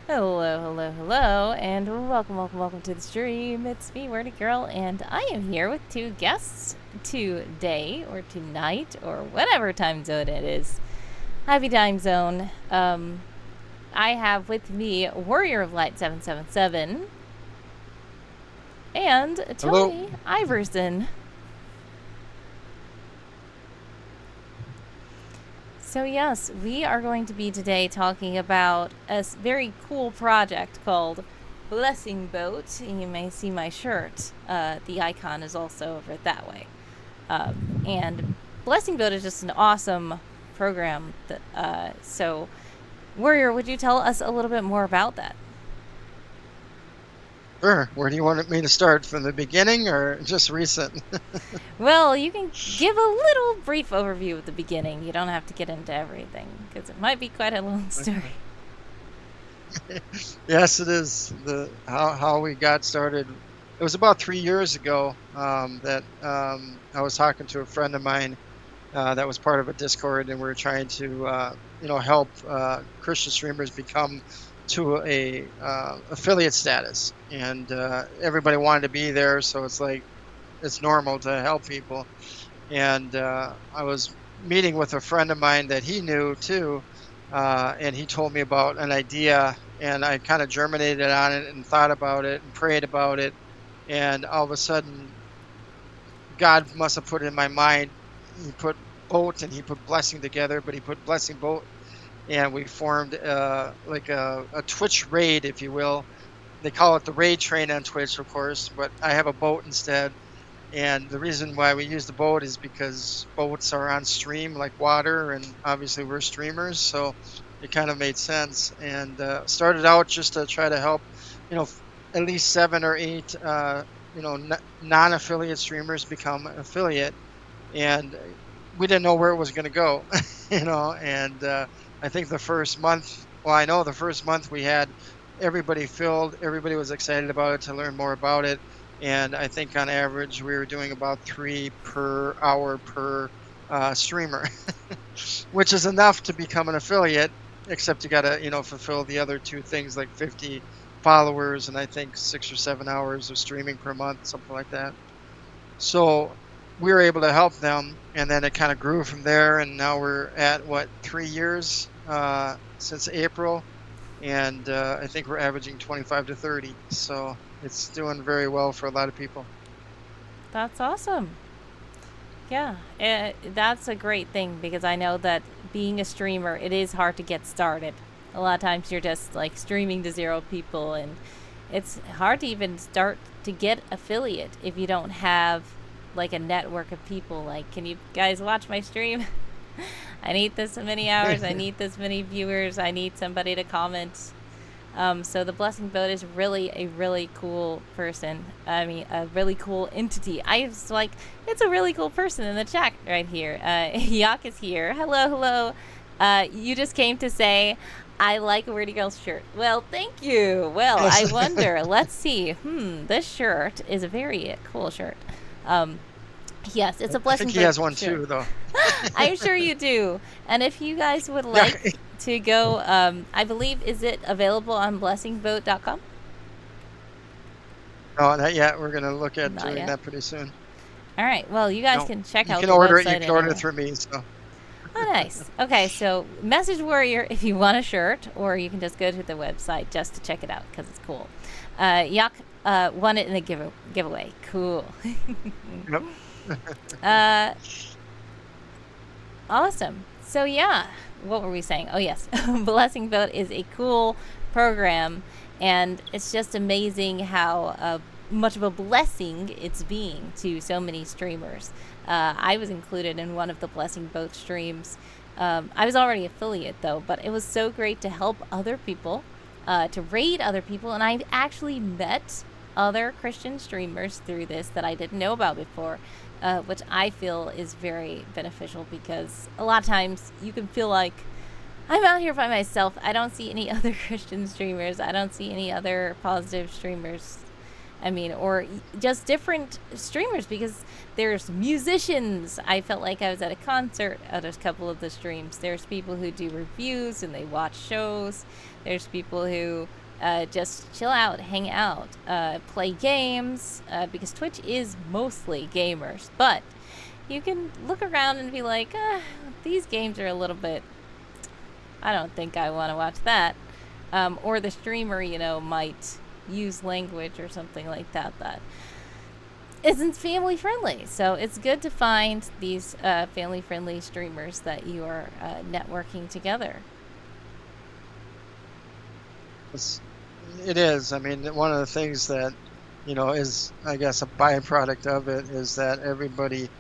Hello, hello, hello, and welcome to the stream. It's me, Wordy Girl, and I am here with two guests today, or tonight, or whatever time zone it is. Happy time zone. I have with me Warrior of Light 777 and Hello. Tony Iverson. So, yes, we are going to be today talking about a very cool project called Blessing Boat. You may see my shirt. The icon is also over that way. And Blessing Boat is just an awesome program. So, Warrior, would you tell us a little bit more about that? Sure. Where do you want me to start? From the beginning or just recent? Well, you can give a little brief overview at the beginning. You don't have to get into everything because it might be quite a long story. Yes, it is. How we got started. It was about 3 years ago that I was talking to a friend of mine that was part of a Discord, and we were trying to help Christian streamers become to a affiliate status, and everybody wanted to be there, so it's like it's normal to help people. And I was meeting with a friend of mine that he knew too, and he told me about an idea, and I kind of germinated on it and thought about it and prayed about it, and all of a sudden God must have put in my mind. He put boat and he put blessing together, but he put blessing boat, and we formed like a Twitch raid, if you will. They call it the raid train on Twitch, of course, but I have a boat instead. And the reason why we use the boat is because boats are on stream like water, and obviously we're streamers, so it kind of made sense. And started out just to try to help, at least 7 or 8, non-affiliate streamers become affiliate. And we didn't know where it was going to go, And I think the first month, well, I know the first month we had everybody filled, everybody was excited about it to learn more about it. And I think on average we were doing about 3 per hour per streamer, which is enough to become an affiliate, except you got to, fulfill the other 2 things like 50 followers and I think 6 or 7 hours of streaming per month, something like that. So we were able to help them, and then it kind of grew from there. And now we're at 3 years since April, and I think we're averaging 25 to 30. So it's doing very well for a lot of people. That's awesome. Yeah, that's a great thing because I know that being a streamer, it is hard to get started. A lot of times you're just like streaming to 0 people, and it's hard to even start to get affiliate if you don't have like a network of people. Like, can you guys watch my stream? I need this many hours. I need this many viewers. I need somebody to comment. So the Blessing Boat is really a really cool person. I mean, a really cool entity. I was like, it's a really cool person in the chat right here. Yak is here. Hello, hello. You just came to say, I like a Wordy Girl's shirt. Well, thank you. Well, I Yes. wonder. Let's see. This shirt is a very cool shirt. Yes, it's a I Blessing think he Boat has one shirt. too, though. I'm sure you do. And if you guys would Yeah. like to go, I believe, is it available on blessingboat.com? No, not yet. We're going to look at Not doing yet. that pretty soon. All right. Well, you guys No, can check you out can the order it. You website can order it anyway. through me. So Oh, nice. Okay, so message Warrior if you want a shirt, or you can just go to the website just to check it out because it's cool. Yak won it in a giveaway. Cool. yep. uh, awesome. So yeah, what were we saying? Oh yes, Blessing Boat is a cool program, and it's just amazing how much of a blessing it's being to so many streamers. I was included in one of the Blessing Boat streams. I was already affiliate though, but it was so great to help other people, to raid other people, and I actually met other Christian streamers through this that I didn't know about before, which I feel is very beneficial because a lot of times you can feel like I'm out here by myself. I don't see any other Christian streamers. I don't see any other positive streamers. I mean, or just different streamers, because there's musicians. I felt like I was at a concert at a couple of the streams. There's people who do reviews and they watch shows. There's people who just chill out, hang out, play games, because Twitch is mostly gamers. But you can look around and be like, these games are a little bit, I don't think I want to watch that. Or the streamer, might use language or something like that that isn't family friendly. So it's good to find these family friendly streamers that you are networking together. It's, it is. I mean, one of the things that, is, I guess, a byproduct of it is that everybody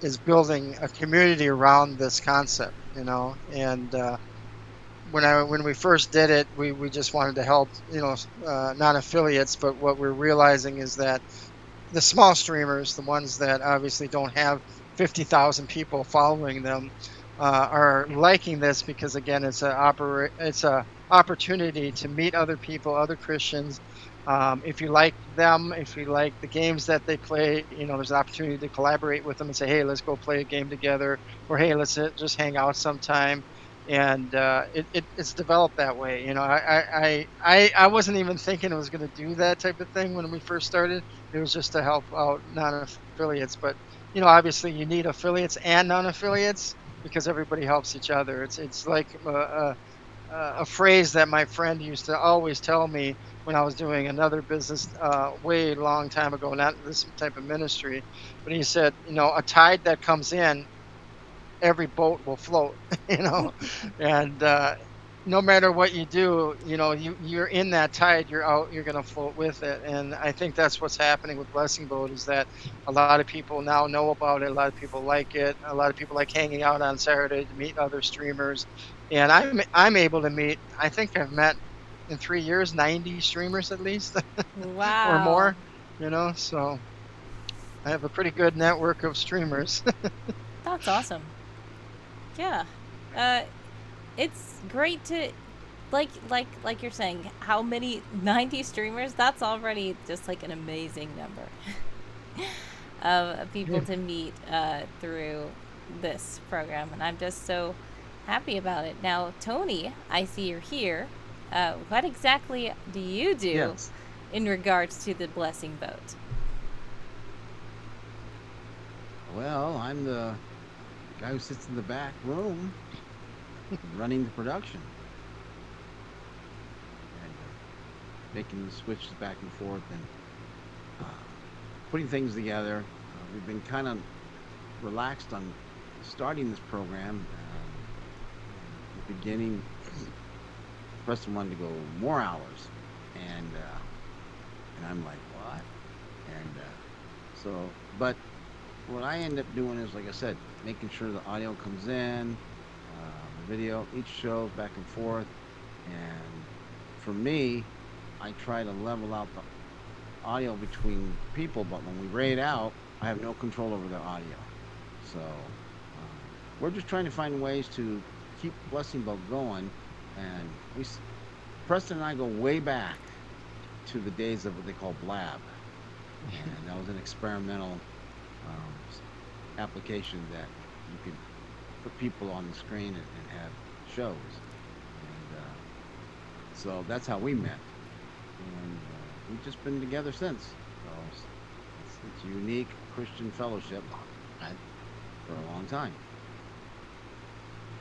is building a community around this concept, and when we first did it, we just wanted to help, non-affiliates, but what we're realizing is that the small streamers, the ones that obviously don't have 50,000 people following them, are liking this because, again, it's a opportunity to meet other people, other Christians. If you like them, if you like the games that they play, there's an opportunity to collaborate with them and say, hey, let's go play a game together, or hey, let's just hang out sometime. And it's developed that way. I wasn't even thinking it was going to do that type of thing when we first started. It was just to help out non-affiliates, but obviously you need affiliates and non-affiliates because everybody helps each other. It's like a phrase that my friend used to always tell me when I was doing another business way long time ago, not this type of ministry, but he said, a tide that comes in, every boat will float, and no matter what you do, you're in that tide, you're out, you're going to float with it. And I think that's what's happening with Blessing Boat, is that a lot of people now know about it. A lot of people like it. A lot of people like hanging out on Saturday to meet other streamers. And I'm able to meet, I think I've met in 3 years, 90 streamers at least or Wow. more, so I have a pretty good network of streamers. That's awesome. Yeah. Uh, it's great to, like you're saying, how many 90 streamers, that's already just like an amazing number of people Yeah. to meet through this program, and I'm just so happy about it. Now, Tony, I see you're here. What exactly do you do Yes. in regards to the Blessing Boat? Well, I'm the guy who sits in the back room running the production and making the switches back and forth and uh, putting things together. We've been kind of relaxed on starting this program. In the beginning, Preston wanted to go more hours, and I'm like, what? And but what I end up doing is, like I said, making sure the audio comes in, the video, each show back and forth. And for me, I try to level out the audio between people, but when we raid out, I have no control over the audio. So we're just trying to find ways to keep Blessing Boat going. And Preston and I go way back to the days of what they call Blab, and that was an experimental application that you could put people on the screen and have shows. And so that's how we met. And we've just been together since. So it's a unique Christian fellowship had for a long time.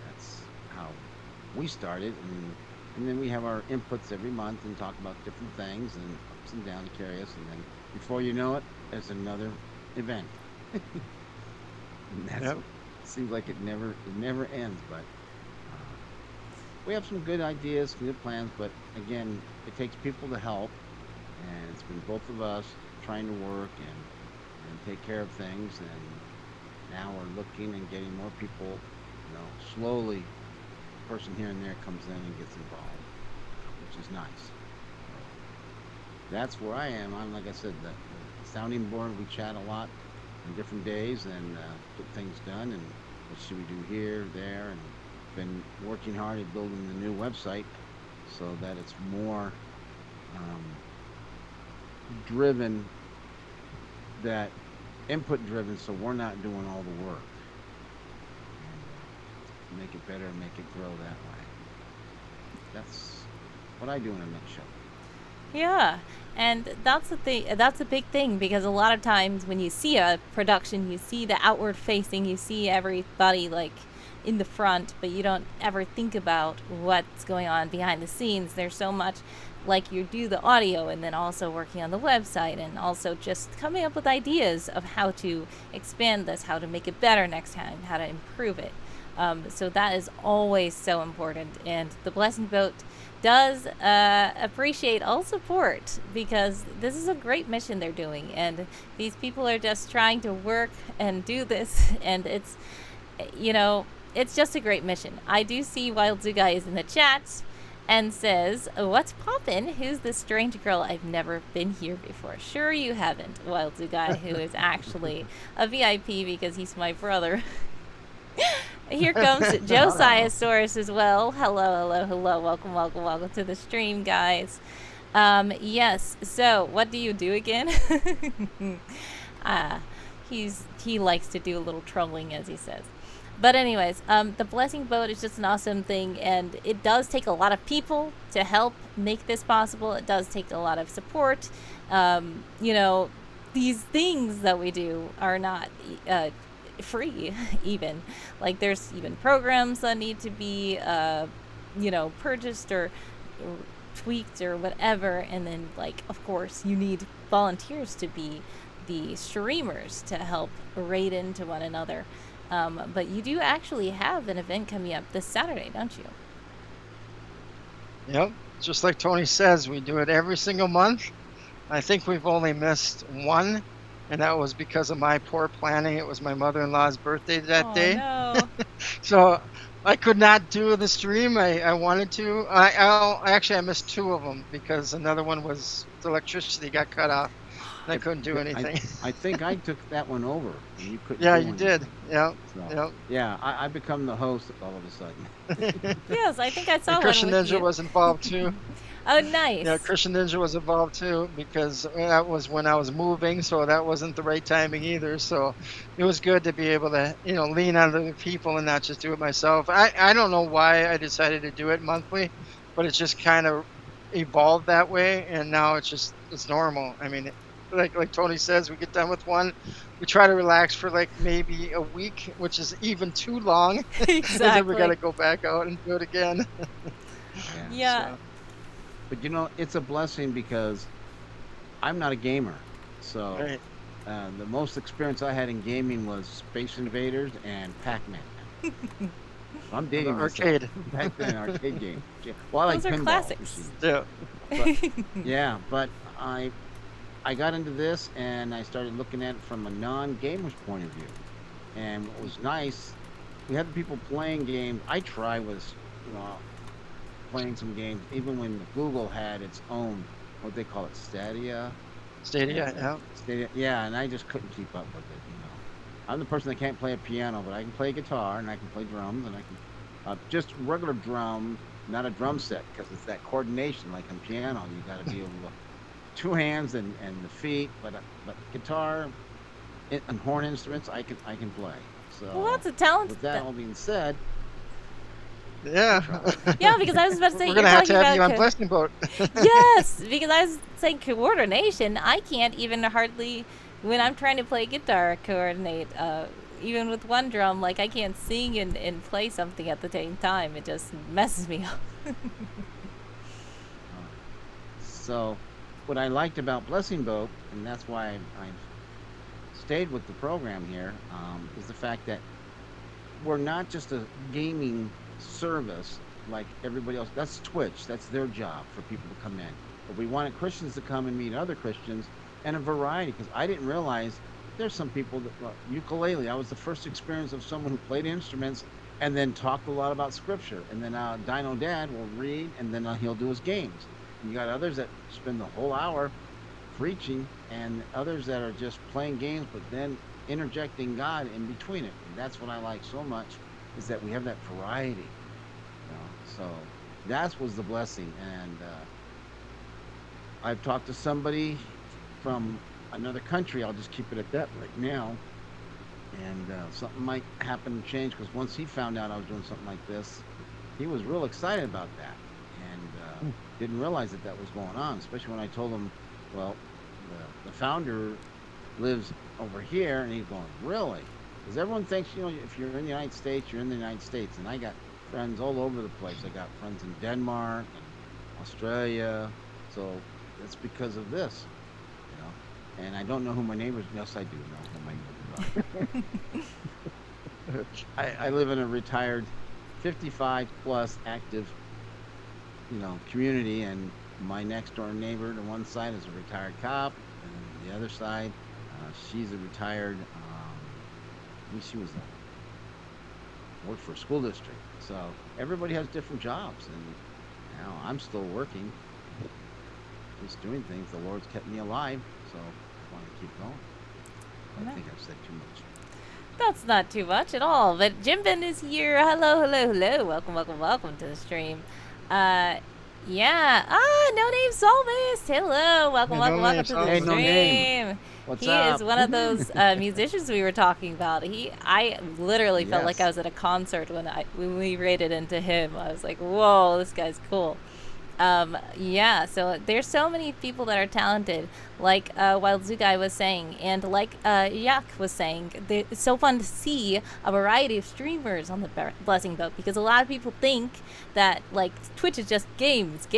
That's how we started. And then we have our inputs every month and talk about different things and ups and downs carry us. And then before you know it, there's another event. And that's Yep. seems like it never ends. But we have some good ideas, some good plans. But again, it takes people to help, and it's been both of us trying to work and take care of things. And now we're looking and getting more people. Slowly, a person here and there comes in and gets involved, which is nice. That's where I am. I'm, like I said, the sounding board. We chat a lot on different days and get things done. And what should we do here, there, and been working hard at building the new website so that it's more um, driven, that input driven, so we're not doing all the work, and make it better and make it grow that way. That's what I do in a nutshell. Yeah, and that's the thing. That's a big thing because a lot of times when you see a production, you see the outward facing, you see everybody like in the front, but you don't ever think about what's going on behind the scenes. There's so much, like you do the audio and then also working on the website and also just coming up with ideas of how to expand this, how to make it better next time, how to improve it. So that is always so important. And the Blessing Boat does appreciate all support because this is a great mission they're doing. And these people are just trying to work and do this. And it's, you know, it's just a great mission. I do see Wild Zoo Guy is in the chat and says, "What's poppin'? Who's this strange girl? I've never been here before." Sure you haven't, Wild Zoo Guy, who is actually a VIP because he's my brother. Here comes Josiah-saurus as well. Hello, hello, hello. Welcome, welcome, welcome to the stream, guys. Yes, so what do you do again? uh, he likes to do a little trolling, as he says. But anyways, the Blessing Boat is just an awesome thing, and it does take a lot of people to help make this possible. It does take a lot of support. You know, these things that we do are not free even. Like there's even programs that need to be you know, purchased or tweaked or whatever, and then like of course you need volunteers to be the streamers to help raid into one another. But you do actually have an event coming up this Saturday, don't you? Yep. Just like Tony says, we do it every single month. I think we've only missed one, and that was because of my poor planning. It was my mother-in-law's birthday that day. No. So I could not do the stream. I wanted to. Actually, I missed two of them because another one was the electricity got cut off. And I couldn't do anything. I think I took that one over, and you couldn't. Yeah, do you did. anything. Yeah. So, Yep. yeah, I become the host all of a sudden. Yes, I think I saw And one Christian with Ninja you. was involved too. Oh, nice. Yeah, Christian Ninja was involved too because that was when I was moving, so that wasn't the right timing either. So it was good to be able to, you know, lean on other people and not just do it myself. I don't know why I decided to do it monthly, but it just kind of evolved that way, and now it's normal. I mean, like Tony says, we get done with one, we try to relax for like maybe a week, which is even too long. And then we Exactly. got to go back out and do it again. Yeah. So, But you know, it's a blessing because I'm not a gamer. So right. the most experience I had in gaming was Space Invaders and Pac-Man. So I'm dating myself. Arcade. Back then, arcade game. Yeah. Well, I Those like are pinball classics. machines. Yeah. Yeah, but I got into this and I started looking at it from a non-gamer's point of view. And what was nice, we had the people playing games. I try was, you know, playing some games, even when Google had its own, what they call it, Stadia. Yeah. Stadia, yeah, and I just couldn't keep up with it. You know, I'm the person that can't play a piano, but I can play guitar and I can play drums and I can just regular drum, not a drum set, because it's that coordination like in piano. You got to be able to two hands and the feet, but guitar and horn instruments I can play. So Well, that's a talent. with that all being said, Yeah. Yeah, because I was about to say We're you're gonna have talking to have you on about Blessing Boat. yes, because I was saying coordination. I can't even hardly when I'm trying to play guitar coordinate. Even with one drum, like I can't sing and play something at the same time. It just messes me up. so what I liked about Blessing Boat, and that's why I've stayed with the program here, is the fact that we're not just a gaming service like everybody else. That's Twitch. That's their job for people to come in. But we wanted Christians to come and meet other Christians and a variety, because I didn't realize there's some people that ukulele. I was the first experience of someone who played instruments and then talked a lot about scripture. And then Dino Dad will read and then he'll do his games. And you got others that spend the whole hour preaching, and others that are just playing games but then interjecting God in between it. And that's what I like so much, is that we have that variety. You know? So that was the blessing. And I've talked to somebody from another country. I'll just keep it at that right now. And something might happen to change because once he found out I was doing something like this, he was real excited about that, and didn't realize that that was going on. Especially when I told him, well, the founder lives over here, and he's going, really? Because everyone thinks, if you're in the United States, you're in the United States, and I got friends all over the place. I got friends in Denmark and Australia, so it's because of this, you know. And I don't know who my neighbors. Yes, I do know who my neighbors are. I live in a retired, 55 plus active, community, and my next door neighbor to one side is a retired cop, and the other side, she's a retired. She was worked for a school district. So everybody has different jobs, and I'm still working, just doing things. The Lord's kept me alive, so I want to keep going. I think I've said too much. That's not too much at all. But Jim Ben is here. Hello, hello, hello. Welcome, welcome, welcome to the stream. Yeah. No Name Psalmist. Hello. Welcome, Hey, welcome, No welcome Name to the Psalmist. Hey, No Name. stream. What's He up? is one of those musicians we were talking about. I literally felt like I Yes. was at a concert when we raided into him. I was like, whoa, this guy's cool. Yeah, so there's so many people that are talented, like Wild Zoo Guy was saying, and like Yak was saying. It's so fun to see a variety of streamers on the Blessing Boat, because a lot of people think that like Twitch is just games,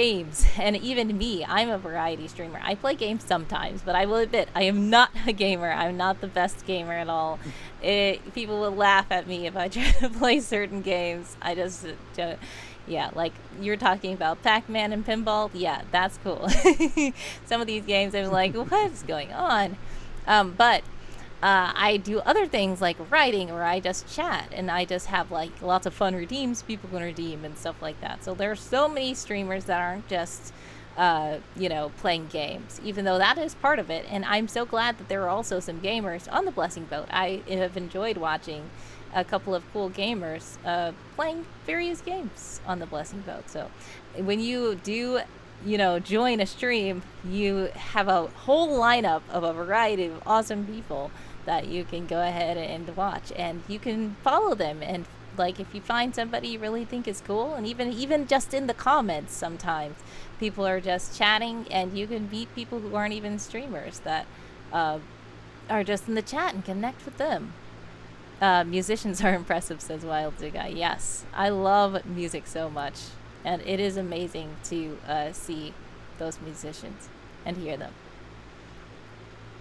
and even me, I'm a variety streamer. I play games sometimes, but I will admit I am not a gamer. I'm not the best gamer at all. People will laugh at me if I try to play certain games. I just yeah, like you're talking about Pac-Man and pinball. Yeah, that's cool. Some of these games, I'm like, what's going on? But I do other things like writing, or I just chat, and I just have like lots of fun redeems people can redeem and stuff like that. So there are so many streamers that aren't just playing games, even though that is part of it. And I'm so glad that there are also some gamers on the Blessing Boat. I have enjoyed watching a couple of cool gamers playing various games on the Blessing Boat. So when you do, join a stream, you have a whole lineup of a variety of awesome people that you can go ahead and watch, and you can follow them. And like if you find somebody you really think is cool, and even just in the comments, sometimes people are just chatting, and you can meet people who aren't even streamers that are just in the chat and connect with them. Musicians are impressive, says Wild Zoo Guy. Yes, I love music so much, and it is amazing to see those musicians and hear them.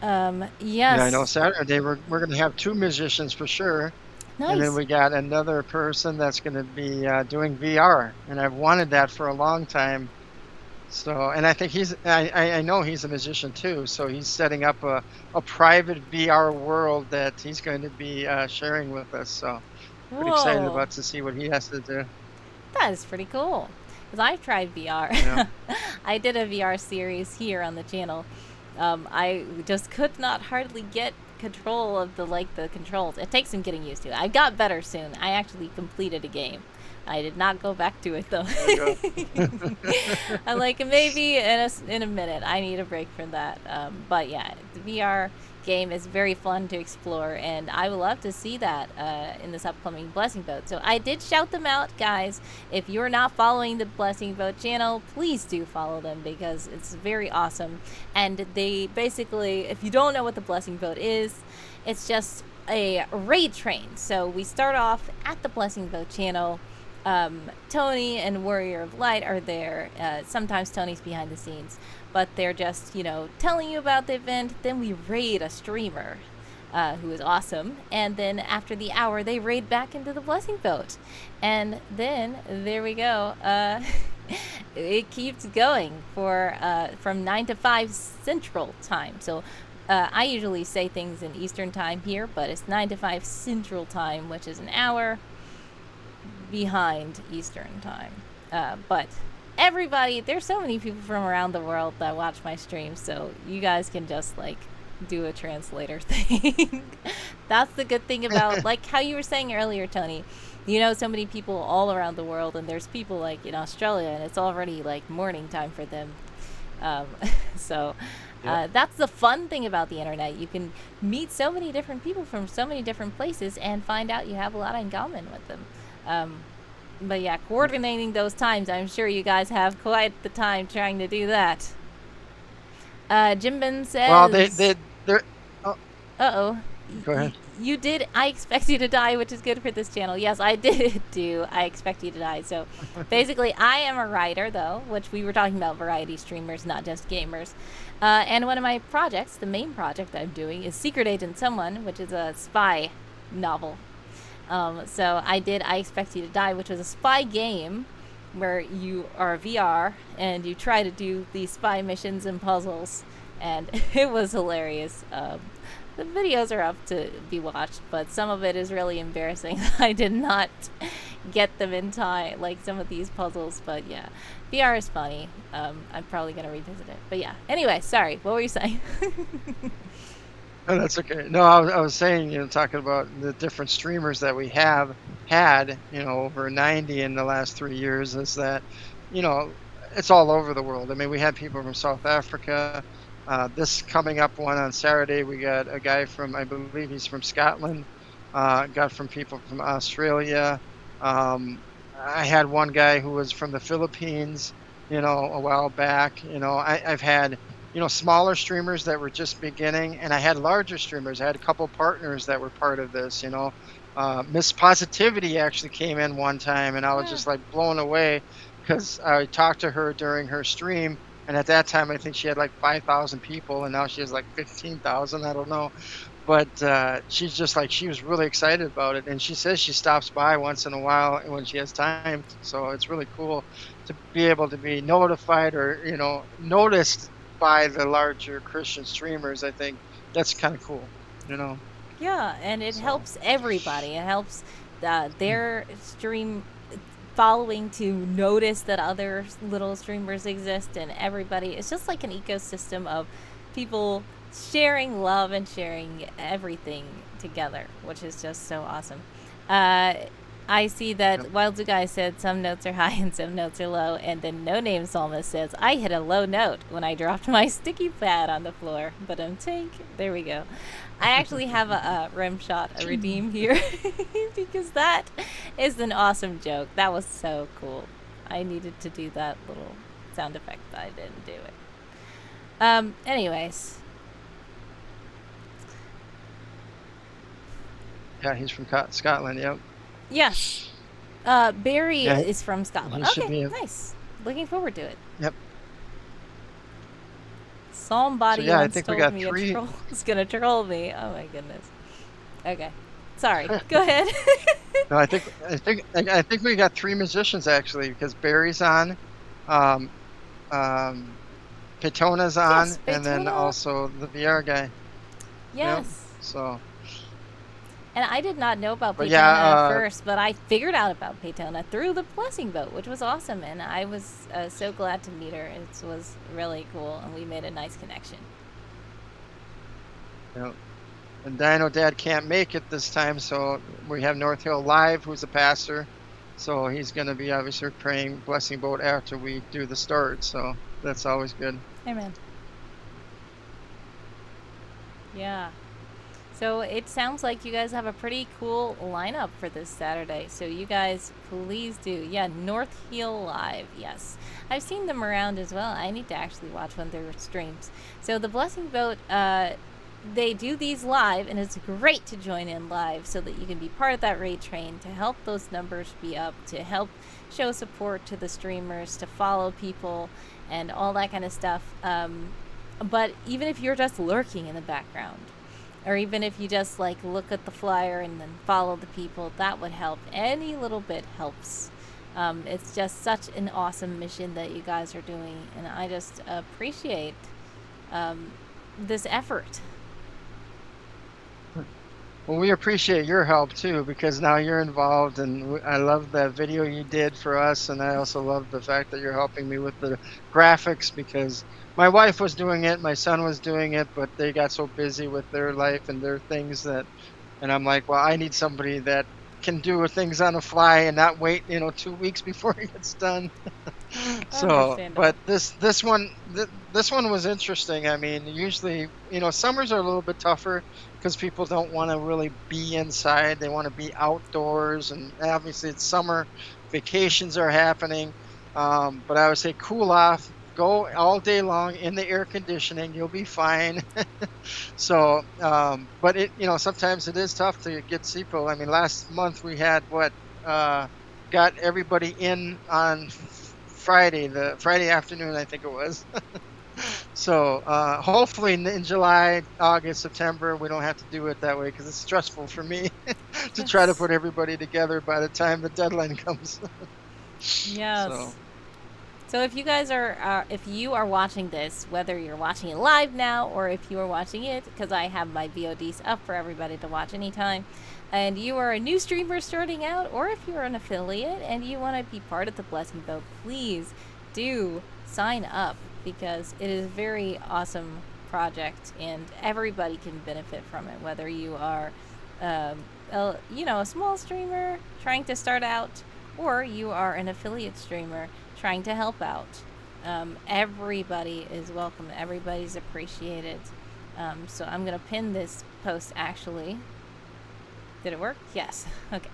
Yes. Yeah, I know. Saturday we're going to have 2 musicians for sure, and then Nice. we got another person that's going to be doing VR, and I've wanted that for a long time. So, and I think I know he's a musician too. So he's setting up a private VR world that he's going to be sharing with us. So pretty excited Whoa, about to see what he has to do. that is pretty cool. Because I've tried VR. Yeah. I did a VR series here on the channel. I just could not hardly get control of the controls. It takes some getting used to. I got better soon. I actually completed a game. I did not go back to it though. There you go. I'm like, maybe in a minute. I need a break from that. But yeah, the VR game is very fun to explore, and I would love to see that in this upcoming Blessing Boat. So I did shout them out, guys. If you're not following the Blessing Boat channel, please do follow them, because it's very awesome. And they basically, if you don't know what the Blessing Boat is, it's just a raid train. So we start off at the Blessing Boat channel. Tony and Warrior of Light are there. Sometimes Tony's behind the scenes, but they're just, telling you about the event. Then we raid a streamer who is awesome. And then after the hour, they raid back into the Blessing Boat. And then, there we go. It keeps going for from 9 to 5 Central Time. So I usually say things in Eastern Time here, but it's 9 to 5 Central Time, which is an hour behind Eastern Time. But everybody, there's so many people from around the world that watch my streams, so you guys can just like do a translator thing. That's the good thing about, like how you were saying earlier, Tony, so many people all around the world, and there's people like in Australia, and it's already like morning time for them. So Yep. That's the fun thing about the internet. You can meet so many different people from so many different places and find out you have a lot in common with them. Um, but yeah, coordinating those times, I'm sure you guys have quite the time trying to do that. Jimbin Well, says, they're. Oh, uh-oh. go ahead. You did I Expect You to Die, which is good for this channel. Yes, I did do I Expect You to Die. So basically, I am a writer, though, which we were talking about variety streamers, not just gamers. And one of my projects, the main project I'm doing, is Secret Agent Someone, which is a spy novel. So I did I Expect You to Die, which was a spy game where you are VR and you try to do these spy missions and puzzles. And it was hilarious. The videos are up to be watched, but some of it is really embarrassing. I did not get them in time, like some of these puzzles, but yeah. VR is funny. I'm probably going to revisit it. But yeah. Anyway, sorry. What were you saying? Oh, that's okay. No, I was saying, talking about the different streamers that we have had, over 90 in the last 3 years, is that, you know, it's all over the world. I mean, we had people from South Africa. This coming up one on Saturday, we got a guy from, I believe he's from Scotland. Got from people from Australia. I had one guy who was from the Philippines, a while back. I've had smaller streamers that were just beginning, and I had larger streamers. I had a couple partners that were part of this. Miss Positivity actually came in one time, and I was just like blown away because I talked to her during her stream, and at that time I think she had like 5,000 people, and now she has like 15,000. I don't know, but she's just like, she was really excited about it, and she says she stops by once in a while when she has time. So it's really cool to be able to be notified or noticed by the larger Christian streamers. I think that's kind of cool, you know. Yeah, and it So helps everybody. It helps their stream following to notice that other little streamers exist, and everybody. It's just like an ecosystem of people sharing love and sharing everything together, which is just so awesome. I see that Wild Guy said some notes are high and some notes are low, and then No Name Psalmist says, I hit a low note when I dropped my sticky pad on the floor, but there we go. I actually have a rim shot, a redeem here, because that is an awesome joke. That was so cool. I needed to do that little sound effect, but I didn't do it. Anyways. yeah, he's from Scotland. Yep. Yes. Barry Yeah, is from Scotland. he should Okay, be. nice. Looking forward to it. Yep. Somebody I once think we told got me three. a troll is gonna troll me. Oh my goodness. Okay. Sorry. Go ahead. No, I think we got three musicians actually, because Barry's on, um, Petona's on, Yes, and then Petona. also the VR guy. Yep. Yes. So, And I did not know about but Petona yeah, at first, but I figured out about Petona through the Blessing Boat, which was awesome, and I was so glad to meet her. It was really cool, and we made a nice connection. and Dino Dad can't make it this time, so we have North Hill Live, who's a pastor, so he's going to be obviously praying Blessing Boat after we do the start, so that's always good. Amen. Yeah. So it sounds like you guys have a pretty cool lineup for this Saturday. So you guys, please do. Yeah, North Heel Live. Yes. I've seen them around as well. I need to actually watch one of their streams. So the Blessing Boat, they do these live, and it's great to join in live so that you can be part of that raid train to help those numbers be up, to help show support to the streamers, to follow people, and all that kind of stuff. But even if you're just lurking in the background, or even if you just like look at the flyer and then follow the people, that would help. Any little bit helps. It's just such an awesome mission that you guys are doing, and I just appreciate this effort. Well, we appreciate your help too, because now you're involved, and I love that video you did for us, and I also love the fact that you're helping me with the graphics, because my wife was doing it, my son was doing it, but they got so busy with their life and their things and I'm like, well, I need somebody that can do things on the fly and not wait, 2 weeks before it gets done. So, Understandable. but this one was interesting. I mean, usually, summers are a little bit tougher because people don't want to really be inside. They want to be outdoors, and obviously it's summer, vacations are happening. But I would say cool off, go all day long in the air conditioning. You'll be fine. So, but sometimes it is tough to get people. I mean, last month we had got everybody in on Friday, the Friday afternoon, I think it was. So, hopefully in July, August, September, we don't have to do it that way because it's stressful for me to try to Yes. put everybody together by the time the deadline comes. So, Yes. So if you are watching this, whether you're watching it live now or if you are watching it, because I have my VODs up for everybody to watch anytime, and you are a new streamer starting out, or if you're an affiliate and you want to be part of the Blessing Boat, please do sign up because it is a very awesome project and everybody can benefit from it. Whether you are, a small streamer trying to start out, or you are an affiliate streamer trying to help out. Everybody is welcome. Everybody's appreciated. So I'm gonna pin this post. Actually, did it work? Yes. Okay.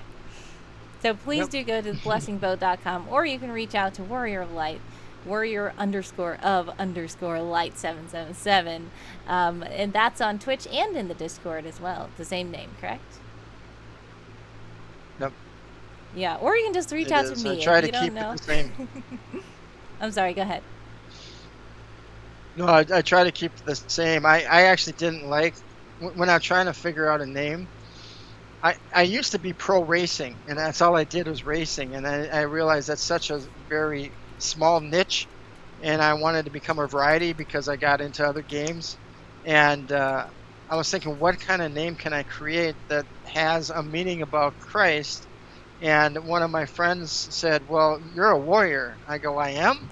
So please yep. do go to blessingboat.com, or you can reach out to Warrior Light, Warrior _ Light 777, and that's on Twitch and in the Discord as well. The same name, correct? Yep, Yeah. Or you can just reach it out to is. I me try if to you don't keep it know. the same. I'm sorry. Go ahead. No, I try to keep it the same. I actually didn't like when I'm trying to figure out a name. I used to be pro racing, and that's all I did was racing. And I realized that's such a very small niche, and I wanted to become a variety because I got into other games. And I was thinking, what kind of name can I create that has a meaning about Christ? And one of my friends said, "Well, you're a warrior." I go, "I am?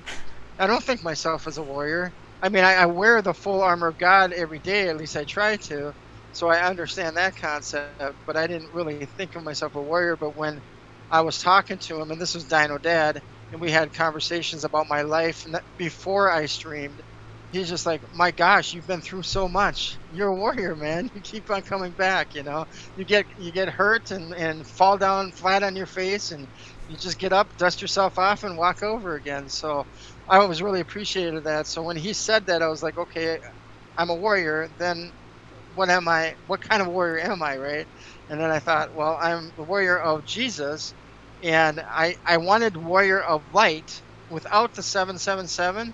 I don't think myself as a warrior. I mean, I wear the full armor of God every day, at least I try to. So I understand that concept, but I didn't really think of myself a warrior. But when I was talking to him, and this was Dino Dad, and we had conversations about my life before I streamed, he's just like, "My gosh, you've been through so much. You're a warrior, man. You keep on coming back, you know. You get hurt and fall down flat on your face, and you just get up, dust yourself off, and walk over again." So I was really appreciative of that. So when he said that, I was like, okay, I'm a warrior. Then what am I? What kind of warrior am I, right? And then I thought, well, I'm the warrior of Jesus, and I wanted warrior of light without the 777,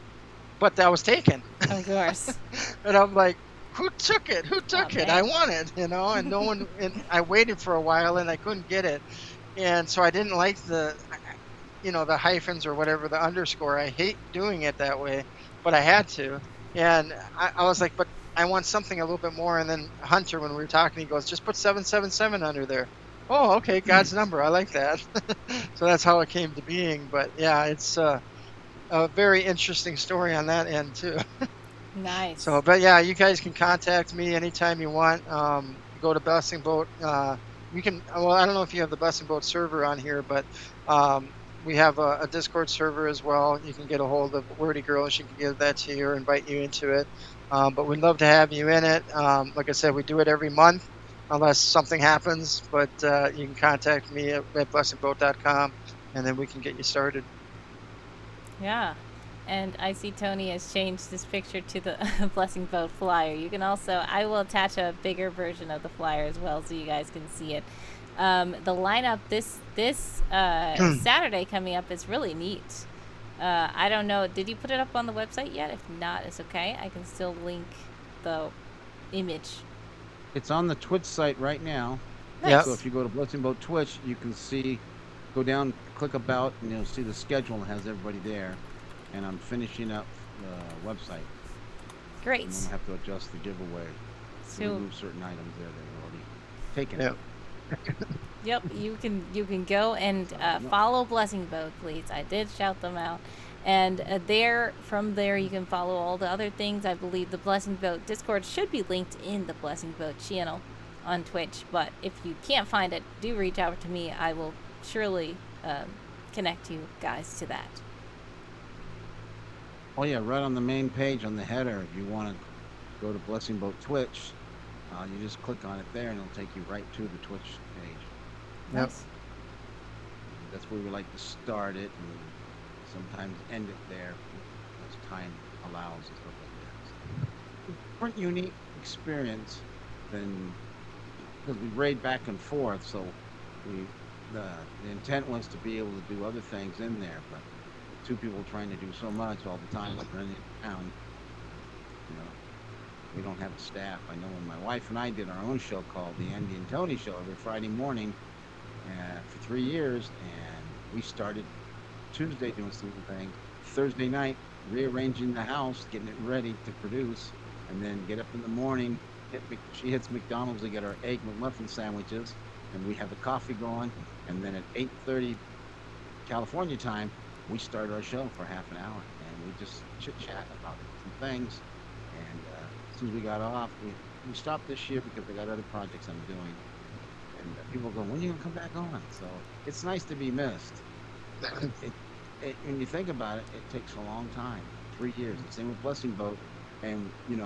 but that was taken. Of course. And I'm like, who took it? Who Oh took it? I man. want it, and no one. And I waited for a while, and I couldn't get it, and so I didn't like the hyphens or whatever, the underscore. I hate doing it that way, but I had to. And I was like, but I want something a little bit more. And then Hunter, when we were talking, he goes, just put 777 under there. Oh, okay, God's number. I like that. So that's how it came to being. But yeah, it's a very interesting story on that end too. So, Nice. but yeah, you guys can contact me anytime you want. Go to Blessing Boat. You can. Well, I don't know if you have the Blessing Boat server on here, but um, we have a Discord server as well. You can get a hold of Wordy Girl, and she can give that to you or invite you into it. But we'd love to have you in it. Like I said, we do it every month unless something happens. But you can contact me at blessingboat.com, and then we can get you started. Yeah. And I see Tony has changed this picture to the Blessing Boat flyer. You can also, I will attach a bigger version of the flyer as well so you guys can see it. The lineup this Saturday coming up is really neat. I don't know, did you put it up on the website yet? If not, it's okay. I can still link the image. It's on the Twitch site right now. Nice. So if you go to Blessing Boat Twitch, you can see, go down, click about, and you'll see the schedule and it has everybody there. And I'm finishing up the website. Great. I'm gonna have to adjust the giveaway to So remove certain items there that are already taken. Yeah. yep, you can go and follow Blessing Boat, please. I did shout them out. And from there, you can follow all the other things. I believe the Blessing Boat Discord should be linked in the Blessing Boat channel on Twitch. But if you can't find it, do reach out to me. I will surely connect you guys to that. Oh yeah, right on the main page on the header. If you want to go to Blessing Boat Twitch, you just click on it there, and it'll take you right to the Twitch page. Yep. Nice. That's where we like to start it, and sometimes end it there as time allows and stuff like that. So, different, unique experience than because we raid back and forth. So we the intent was to be able to do other things in there, but two people trying to do so much all the time, like running around, you know, we don't have a staff. I know when my wife and I did our own show called the Andy and Tony Show every Friday morning for 3 years, and we started Tuesday doing some things, Thursday night rearranging the house, getting it ready to produce, and then get up in the morning. She hits McDonald's to get our egg McMuffin sandwiches, and we have the coffee going, and then at 8:30 California time, we start our show for half an hour, and we just chit chat about some things. And as soon as we got off, we stopped this year because I got other projects I'm doing. And people go, when are you gonna come back on? So it's nice to be missed. When you think about it, it takes a long time, 3 years. The same with Blessing Boat, and you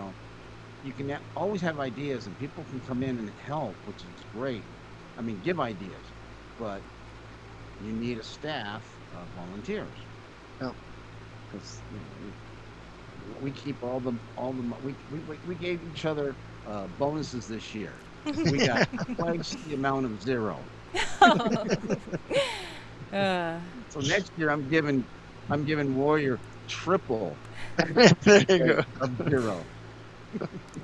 can always have ideas, and people can come in and help, which is great. I mean, give ideas, but you need a staff of volunteers. Yep. Because we keep all the we gave each other bonuses this year. We got twice the amount of zero. So next year I'm giving Warrior triple There you go. of zero.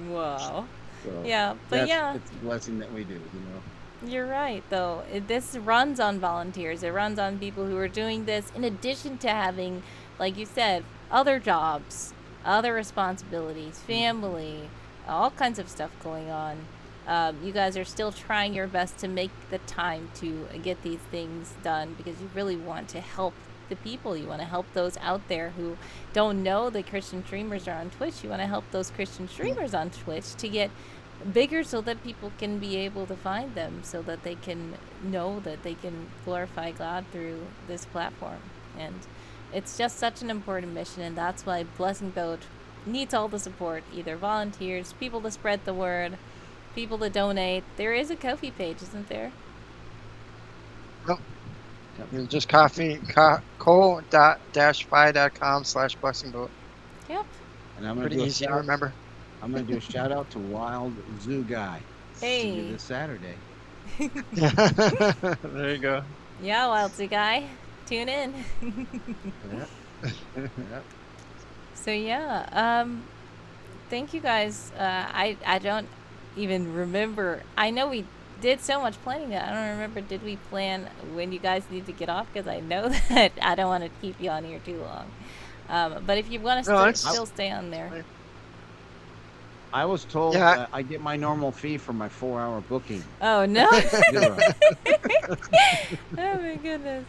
Wow. So Yeah, but yeah, it's a blessing that we do, you're right, though. This runs on volunteers. It runs on people who are doing this in addition to having, like you said, other jobs, other responsibilities, family, all kinds of stuff going on. You guys are still trying your best to make the time to get these things done because you really want to help the people. You want to help those out there who don't know the Christian streamers are on Twitch. You want to help those Christian streamers on Twitch to get bigger so that people can be able to find them, so that they can know that they can glorify God through this platform. And it's just such an important mission, and that's why Blessing Boat needs all the support, either volunteers, people to spread the word, people to donate. There is a Ko-fi page, isn't there? Nope. It's just co-fi.com/blessingboat. Yep. And I'm gonna Pretty easy to remember. I'm gonna do a shout out to Wild Zoo Guy. See you Hey. this Saturday. There you go. Yeah, Wild Zoo Guy. Tune in. Yep. So yeah, thank you guys. I don't even remember. I know we did so much planning that I don't remember. Did we plan when you guys need to get off? Because I know that I don't want to keep you on here too long. But if you want to still stay on there. I was told Yeah. I get my normal fee for my 4-hour booking. Oh no! Zero. Oh my goodness.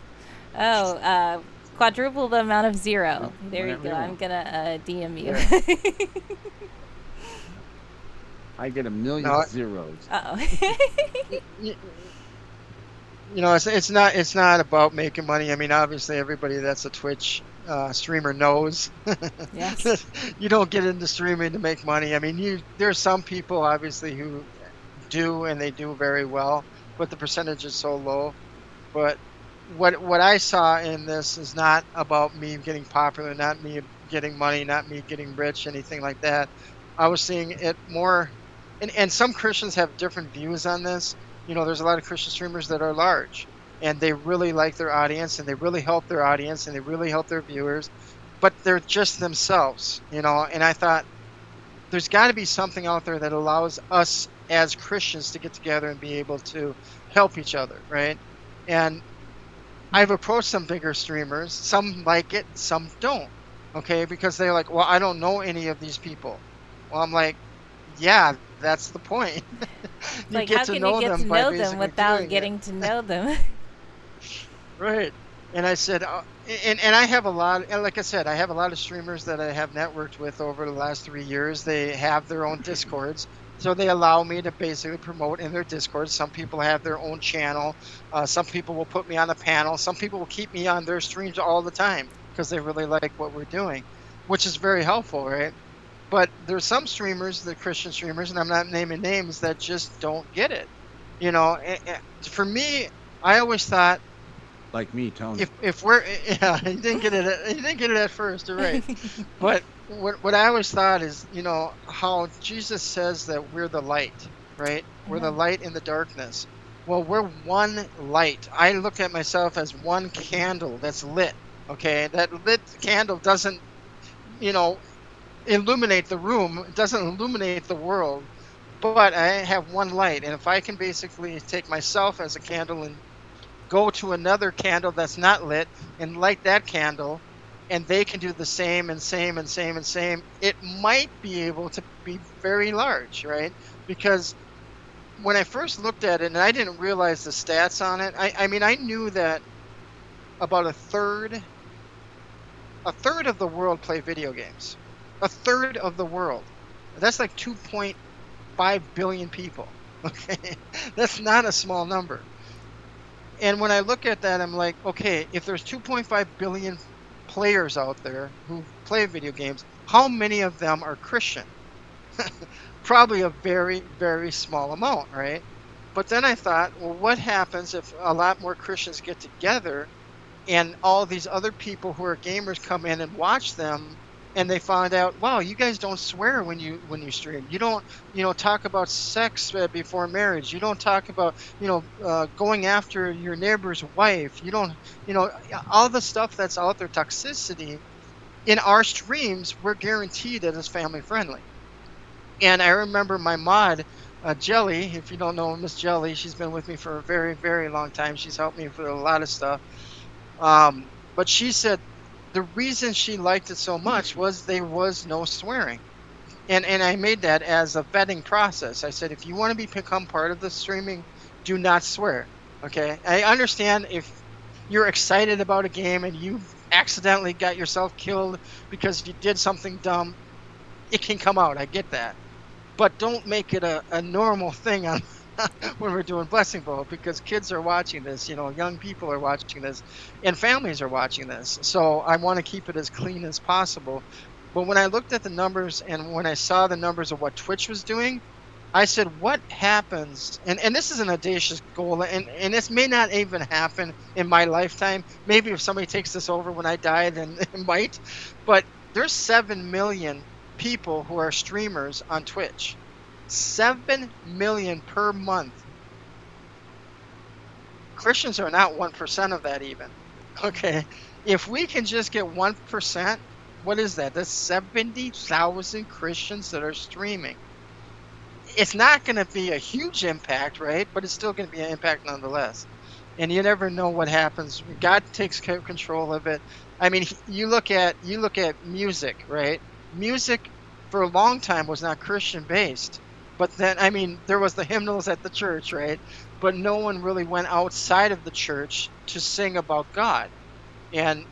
Oh, quadruple the amount of zero. There you Whatever go. you I'm want. gonna DM you. I get a million No, zeros. Uh-oh. You know, it's not about making money. I mean, obviously, everybody that's a Twitch streamer knows Yes. that you don't get into streaming to make money. I mean, there's some people obviously who do, and they do very well, but the percentage is so low. But what I saw in this is not about me getting popular, not me getting money, not me getting rich, anything like that. I was seeing it more, and some Christians have different views on this. You know, there's a lot of Christian streamers that are large, and they really like their audience, and they really help their audience, and they really help their viewers, but they're just themselves, you know. And I thought there's got to be something out there that allows us as Christians to get together and be able to help each other, right? And I've approached some bigger streamers. Some like it, some don't. Okay, because they're like, well, I don't know any of these people. Well, I'm like, yeah, that's the point. You Like, get how to can know you get them to by know them basically without doing it. getting to know them? Right. And I said, and I have a lot, and like I said, I have a lot of streamers that I have networked with over the last 3 years. They have their own Discords, so they allow me to basically promote in their Discord. Some people have their own channel. Some people will put me on a panel. Some people will keep me on their streams all the time because they really like what we're doing. which is very helpful, right? But there's some streamers, the Christian streamers, and I'm not naming names, that just don't get it. You know, for me, I always thought Like me, Tony. if we're yeah, he didn't get it at first, you're right. But what I always thought is, you know, how Jesus says that we're the light, right? We're the Amen. light in the darkness. Well, we're one light. I look at myself as one candle that's lit. Okay, that lit candle doesn't, you know, illuminate the room. It doesn't illuminate the world. But I have one light, and if I can basically take myself as a candle and go to another candle that's not lit and light that candle, and they can do the same and same and same and same, it might be able to be very large, right? Because when I first looked at it, and I didn't realize the stats on it, I mean, I knew that about a third of the world play video games. A third of the world. That's like 2.5 billion people. Okay, that's not a small number. And when I look at that, I'm like, okay, if there's 2.5 billion players out there who play video games, how many of them are Christian? Probably a very, very small amount, right? But then I thought, well, what happens if a lot more Christians get together and all these other people who are gamers come in and watch them, and they find out, wow, you guys don't swear when you stream. You don't, talk about sex before marriage. You don't talk about, going after your neighbor's wife. You don't, all the stuff that's out there, toxicity. In our streams, we're guaranteed that it's family friendly. And I remember my mod, Jelly. If you don't know Miss Jelly, she's been with me for a very, very long time. She's helped me with a lot of stuff. But she said the reason she liked it so much was there was no swearing. And I made that as a vetting process. I said, if you want to become part of the streaming, do not swear. Okay. I understand if you're excited about a game and you accidentally got yourself killed because you did something dumb, it can come out. I get that. But don't make it a normal thing on when we're doing Blessing Bowl, because kids are watching this, young people are watching this, and families are watching this. So I want to keep it as clean as possible. But when I looked at the numbers and when I saw the numbers of what Twitch was doing, I said, what happens? And this is an audacious goal, and this may not even happen in my lifetime. Maybe if somebody takes this over when I die, then it might. But there's 7 million people who are streamers on Twitch. 7 million per month. Christians are not 1% of that even. Okay. If we can just get 1%, what is that? That's 70,000 Christians that are streaming. It's not going to be a huge impact, right? But it's still going to be an impact nonetheless. And you never know what happens. God takes control of it. I mean, you look at music, right? Music for a long time was not Christian based. But then, I mean, there was the hymnals at the church, right? But no one really went outside of the church to sing about God. And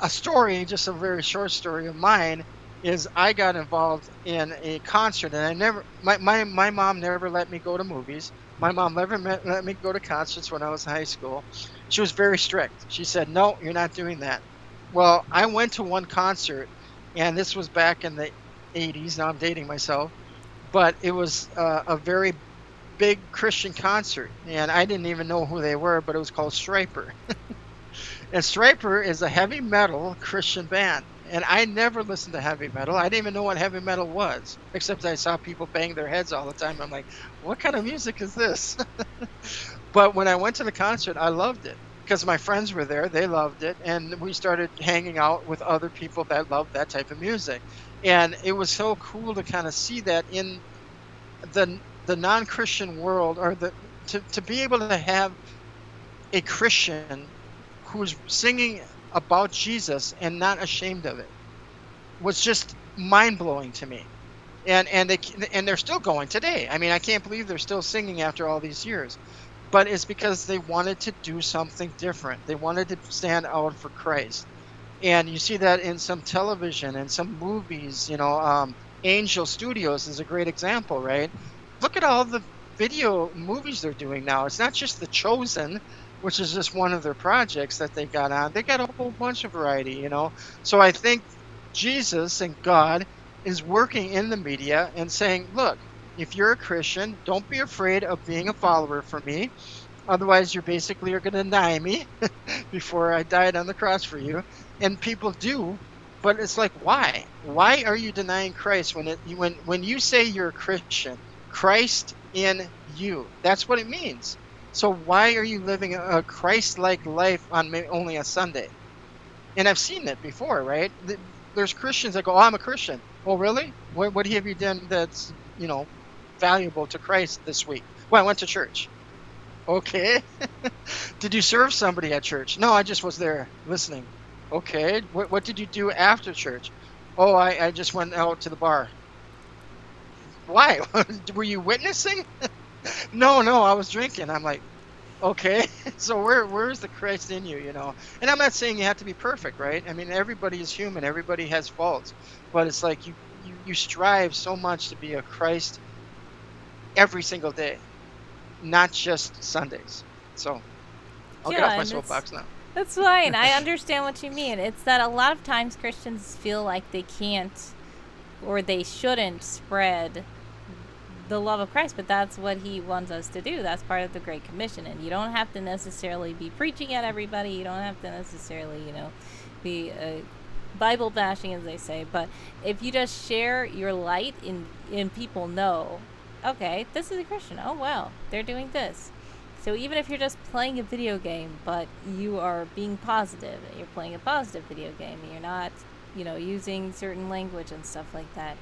a story, just a very short story of mine, is I got involved in a concert, and my mom never let me go to movies. My mom never let me go to concerts when I was in high school. She was very strict. She said, no, you're not doing that. Well, I went to one concert, and this was back in the 80s. Now I'm dating myself. But it was a very big Christian concert, and I didn't even know who they were, but it was called Striper. And Striper is a heavy metal Christian band. And I never listened to heavy metal. I didn't even know what heavy metal was, except I saw people bang their heads all the time. I'm like, what kind of music is this? But when I went to the concert, I loved it because my friends were there. They loved it. And we started hanging out with other people that loved that type of music. And it was so cool to kind of see that in the non-Christian world, or to be able to have a Christian who's singing about Jesus and not ashamed of it was just mind-blowing to me. And they're still going today. I mean, I can't believe they're still singing after all these years. But it's because they wanted to do something different. They wanted to stand out for Christ. And you see that in some television and some movies. Angel Studios is a great example, right? Look at all the video movies they're doing now. It's not just The Chosen, which is just one of their projects that they got on. They got a whole bunch of variety. So I think Jesus and God is working in the media and saying, look, if you're a Christian, don't be afraid of being a follower for me. Otherwise, you basically are going to deny me before I died on the cross for you. And people do, but it's like, why? Why are you denying Christ when you say you're a Christian? Christ in you. That's what it means. So why are you living a Christ-like life on only a Sunday? And I've seen that before, right? There's Christians that go, "Oh, I'm a Christian." Oh, really? What have you done that's valuable to Christ this week? Well, I went to church. Okay. Did you serve somebody at church? No, I just was there listening. Okay. What did you do after church? Oh, I just went out to the bar. Why? Were you witnessing? No, no, I was drinking. I'm like, okay. So where's the Christ in you, And I'm not saying you have to be perfect, right? I mean, everybody is human, everybody has faults. But it's like you strive so much to be a Christ every single day, not just Sundays. So I'll get Yeah, off my and it's soapbox now. that's fine. I understand what you mean. It's that a lot of times Christians feel like they can't or they shouldn't spread the love of Christ, but that's what he wants us to do. That's part of the Great Commission. And you don't have to necessarily be preaching at everybody. You don't have to necessarily, be Bible bashing, as they say. But if you just share your light and people know, okay, this is a Christian. Oh, wow, they're doing this. So even if you're just playing a video game, but you are being positive, you're playing a positive video game, you're not, using certain language and stuff like that.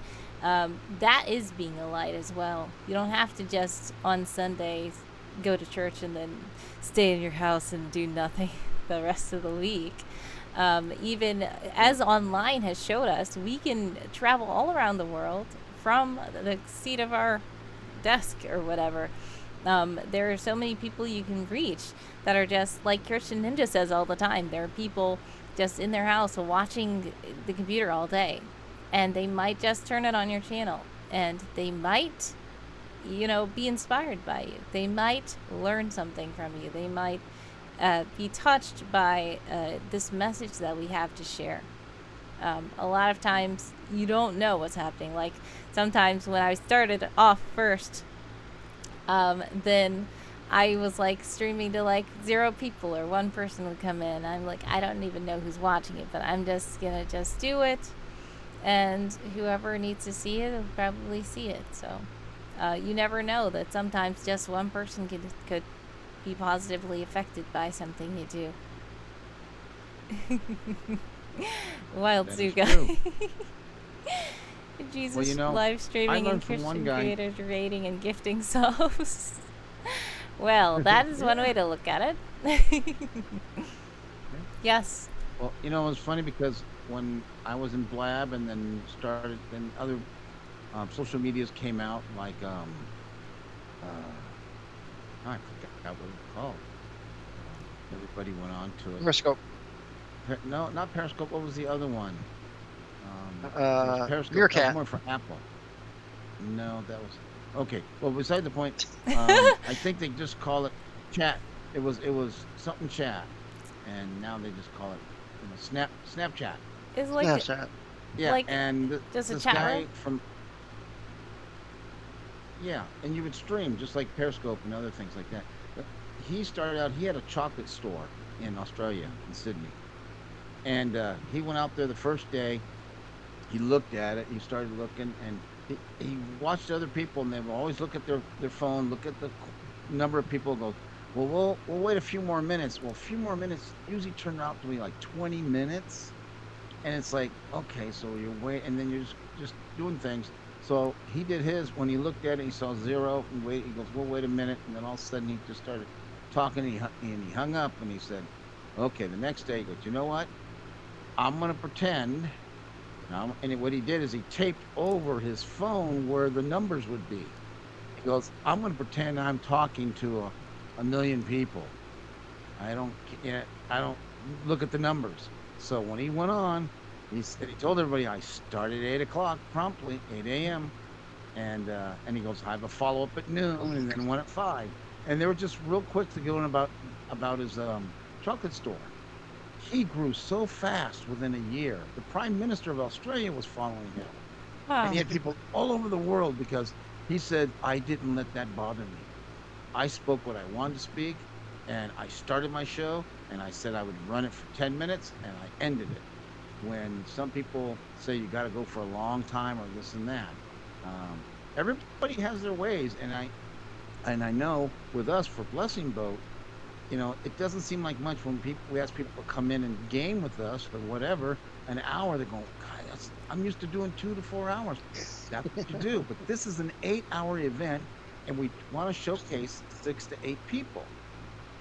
That is being a light as well. You don't have to just on Sundays go to church and then stay in your house and do nothing the rest of the week. Even as online has showed us, we can travel all around the world from the seat of our desk or whatever. There are so many people you can reach that are just like Christian Ninja says all the time. There are people just in their house watching the computer all day, and they might just turn it on your channel, and they might, be inspired by you. They might learn something from you. They might be touched by this message that we have to share. A lot of times you don't know what's happening. Like sometimes when I started off first, then I was like streaming to like 0 people or 1 person would come in. I'm like, I don't even know who's watching it, but I'm just gonna just do it, and whoever needs to see it will probably see it. So you never know that sometimes just 1 person could be positively affected by something you do. Wild That Zoo is guy. true. Jesus, Well, live I streaming and learned from one Christian guy. creators rating and gifting subs. Well, that is one Yeah. way to look at it. Yeah. Yes. Well, it was funny because when I was in Blab and then started, then other social medias came out like uh, I forgot what it was called. Everybody went on to it. Periscope, No, not Periscope. What was the other one? It was Periscope. That was Meerkat. more for Apple. No, that was okay. Well, beside the point. I think they just call it chat. It was something chat, and now they just call it Snapchat. It's Snapchat. Yeah, like and just a this chat guy room. from yeah, and you would stream just like Periscope and other things like that. But he started out. He had a chocolate store in Australia, in Sydney, and he went out there the first day. He looked at it. He started looking, and he watched other people, and they would always look at their phone, look at the number of people. Go, well, we'll wait a few more minutes. Well, a few more minutes usually turned out to be like 20 minutes, and it's like, okay, so you're wait, and then you're just doing things. So he did his. When he looked at it, he saw 0. And wait, he goes, well, wait a minute, and then all of a sudden he just started talking. And he hung up, and he said, okay. The next day, he goes, you know what? I'm gonna pretend. And what he did is he taped over his phone where the numbers would be. He goes, I'm going to pretend I'm talking to a million people. I don't look at the numbers. So when he went on, he told everybody I started at 8 o'clock promptly, 8 a.m. And he goes, I have a follow up at noon, and then one at 5. And they were just real quick to go in about his chocolate store. he grew so fast within a year. The Prime Minister of Australia was following him. And Wow. he had people all over the world because he said, I didn't let that bother me. I spoke what I wanted to speak, and I started my show, and I said I would run it for 10 minutes, and I ended it. When some people say you got to go for a long time or this and that, um, everybody has their ways, and I know with us for Blessing Boat, it doesn't seem like much when we ask people to come in and game with us or whatever, an hour. They're going, God, I'm used to doing 2 to 4 hours. That's what you do. But this is an 8-hour event, and we want to showcase 6 to 8 people.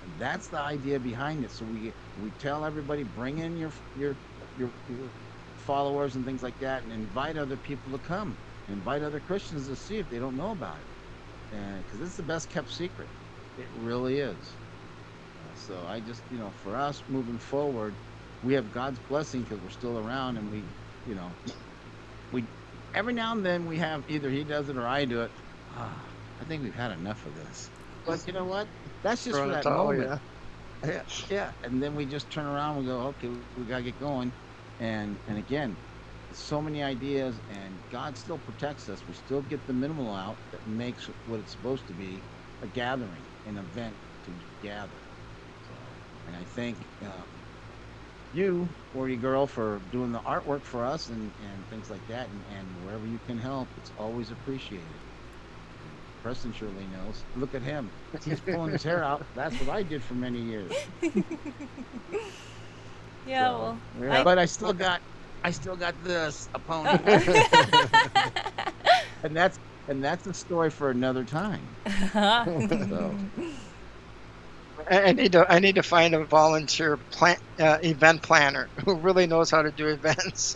And that's the idea behind it. So we tell everybody, bring in your followers and things like that, and invite other people to come. Invite other Christians to see if they don't know about it, because it's the best kept secret. It really is. So I just, for us moving forward, we have God's blessing because we're still around, and you know, we every now and then we have either he does it or I do it. I think we've had enough of this. But you know what? That's just Throw for in a that towel, moment. yeah. Yeah, yeah. And then we just turn around and go, okay, we gotta get going. And again, so many ideas, and God still protects us. We still get the minimal out that makes what it's supposed to be, a gathering, an event to gather. So, and I thank you, Warrior Girl, for doing the artwork for us and things like that, and wherever you can help, it's always appreciated. Preston surely knows. Look at him. He's pulling his hair out. That's what I did for many years. Yeah, So, well, yeah. But I still got this, a pony. and that's a story for another time. So I need to find a volunteer event planner who really knows how to do events.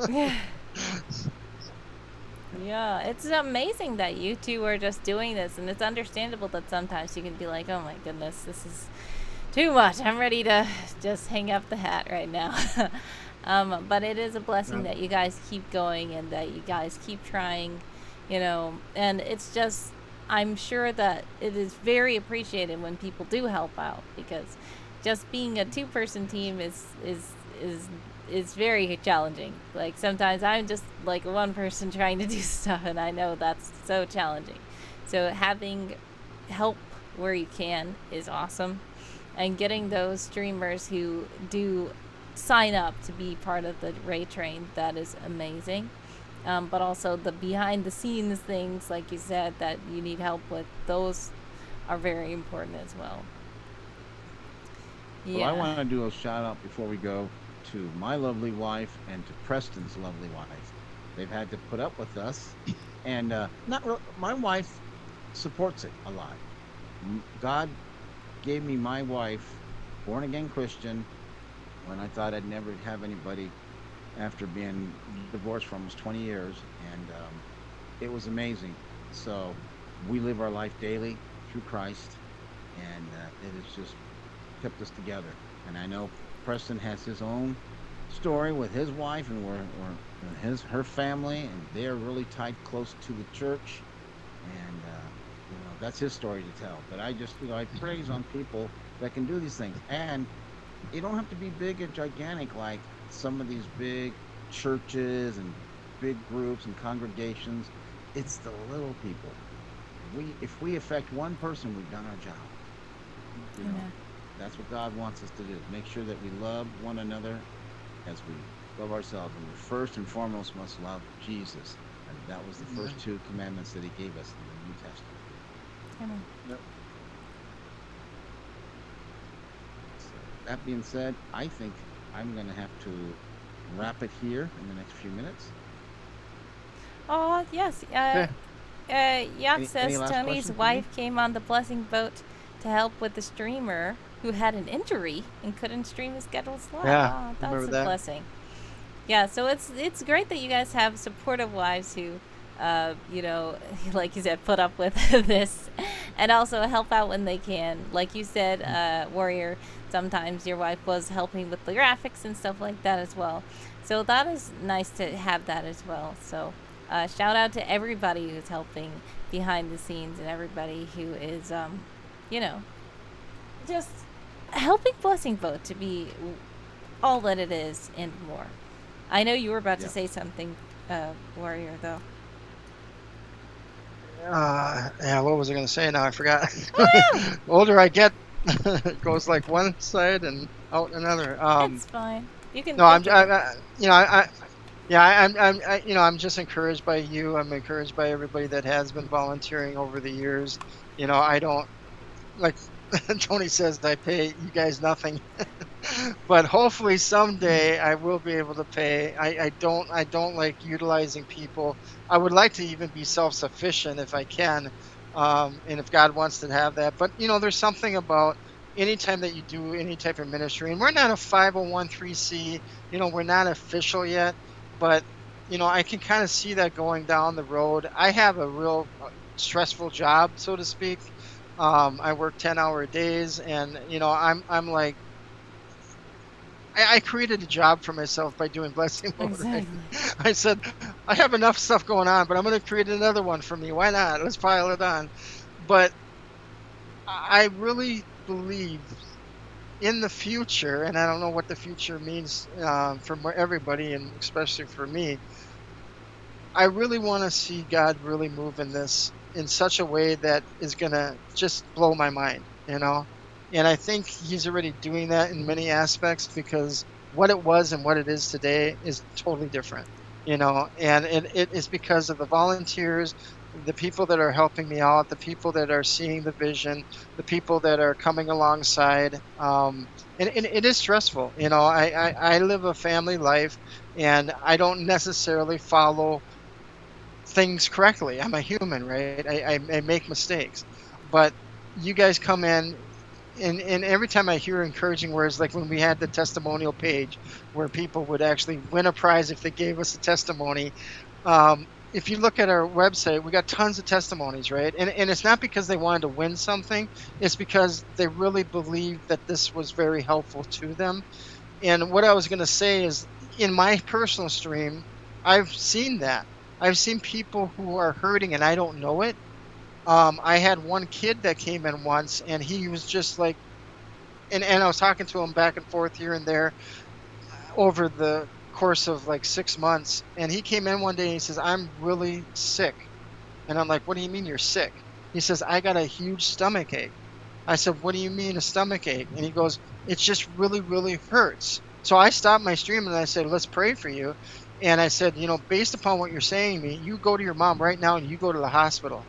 yeah, it's amazing that you two are just doing this, and it's understandable that sometimes you can be like, oh my goodness, this is too much. I'm ready to just hang up the hat right now. But it is a blessing that you guys keep going and that you guys keep trying, and it's just, I'm sure that it is very appreciated when people do help out, because just being a two-person team is very challenging. Like sometimes I'm just like one person trying to do stuff, and I know that's so challenging. So having help where you can is awesome, and getting those streamers who do sign up to be part of the Ray Train, that is amazing. But also the behind the scenes things, like you said, that you need help with, those are very important as well. Well, I want to do a shout out before we go to my lovely wife and to Preston's lovely wife. They've had to put up with us, and my wife supports it a lot. God gave me my wife, born again Christian, when I thought I'd never have anybody after being divorced for almost 20 years, and it was amazing. So we live our life daily through Christ, and it has just kept us together. And I know Preston has his own story with his wife, and her family, and they are really tied close to the church, and that's his story to tell. But I just I praise on people that can do these things, and you don't have to be big and gigantic like some of these big churches and big groups and congregations. It's the little people. If we affect one person, we've done our job. That's what God wants us to do. Make sure that we love one another as we love ourselves. And we first and foremost must love Jesus. And that was the first 2 commandments that he gave us in the New Testament. Amen. Yep. So, that being said, I think I'm going to have to wrap it here in the next few minutes. Oh, yes. Yacht says Tony's wife came on the Blessing Boat to help with the streamer who had an injury and couldn't stream his scheduled slot. Yeah, that's a blessing. Yeah, so it's great that you guys have supportive wives who, like you said, put up with this, and also help out when they can. Like you said, Warrior, sometimes your wife was helping with the graphics and stuff like that as well. So that is nice to have that as well. So shout out to everybody who's helping behind the scenes, and everybody who is, just helping Blessing Boat to be all that it is and more. I know you were about to Yeah. say something, Warrior, though. Yeah, what was I gonna say now? I forgot. Oh no, The older I get, it goes like one side and out another. it's fine. You can No, think of it. you know, yeah, I'm just encouraged by you. I'm encouraged by everybody that has been volunteering over the years. I don't like Tony says I pay you guys nothing, but hopefully someday I will be able to pay. I don't like utilizing people. I would like to even be self-sufficient if I can, and if God wants to have that. But there's something about anytime that you do any type of ministry, and we're not a 501c. We're not official yet, but I can kind of see that going down the road. I have a real stressful job, so to speak. I work 10-hour days, and I'm like I created a job for myself by doing blessing motoring. Exactly. I said, I have enough stuff going on, but I'm going to create another one for me. Why not? Let's pile it on. But I really believe in the future, and I don't know what the future means for everybody, and especially for me. I really want to see God really move in this in such a way that is going to just blow my mind. And I think He's already doing that in many aspects because what it was and what it is today is totally different. And it is because of the volunteers, the people that are helping me out, the people that are seeing the vision, the people that are coming alongside. And it is stressful. I live a family life and I don't necessarily follow things correctly. I'm a human, right? I make mistakes, but you guys come in, and every time I hear encouraging words, like when we had the testimonial page where people would actually win a prize if they gave us a testimony. If you look at our website, we got tons of testimonies, right? And it's not because they wanted to win something, it's because they really believe that this was very helpful to them. And what I was going to say is, in my personal stream, I've seen that. I've seen people who are hurting and I don't know it. I had one kid that came in once and he was just like, and I was talking to him back and forth here and there over the course of like 6 months. And he came in one day and he says, I'm really sick. And I'm like, what do you mean you're sick? He says, I got a huge stomach ache. I said, what do you mean a stomach ache? And he goes, it just really, really hurts. So I stopped my stream and I said, let's pray for you. And I said, based upon what you're saying to me, you go to your mom right now and you go to the hospital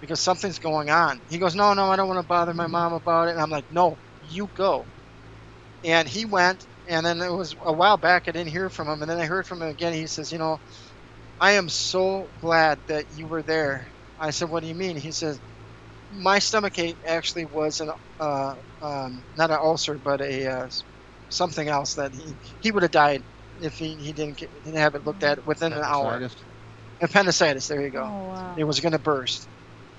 because something's going on. He goes, no, no, I don't want to bother my mom about it. And I'm like, no, you go. And he went. And then it was a while back, I didn't hear from him. And then I heard from him again. He says, I am so glad that you were there. I said, what do you mean? He says, my stomach ache actually was not an ulcer, but a something else that he would have died if he didn't have it looked at within an hour. Appendicitis. Appendicitis. There you Oh go. wow. It was going to burst.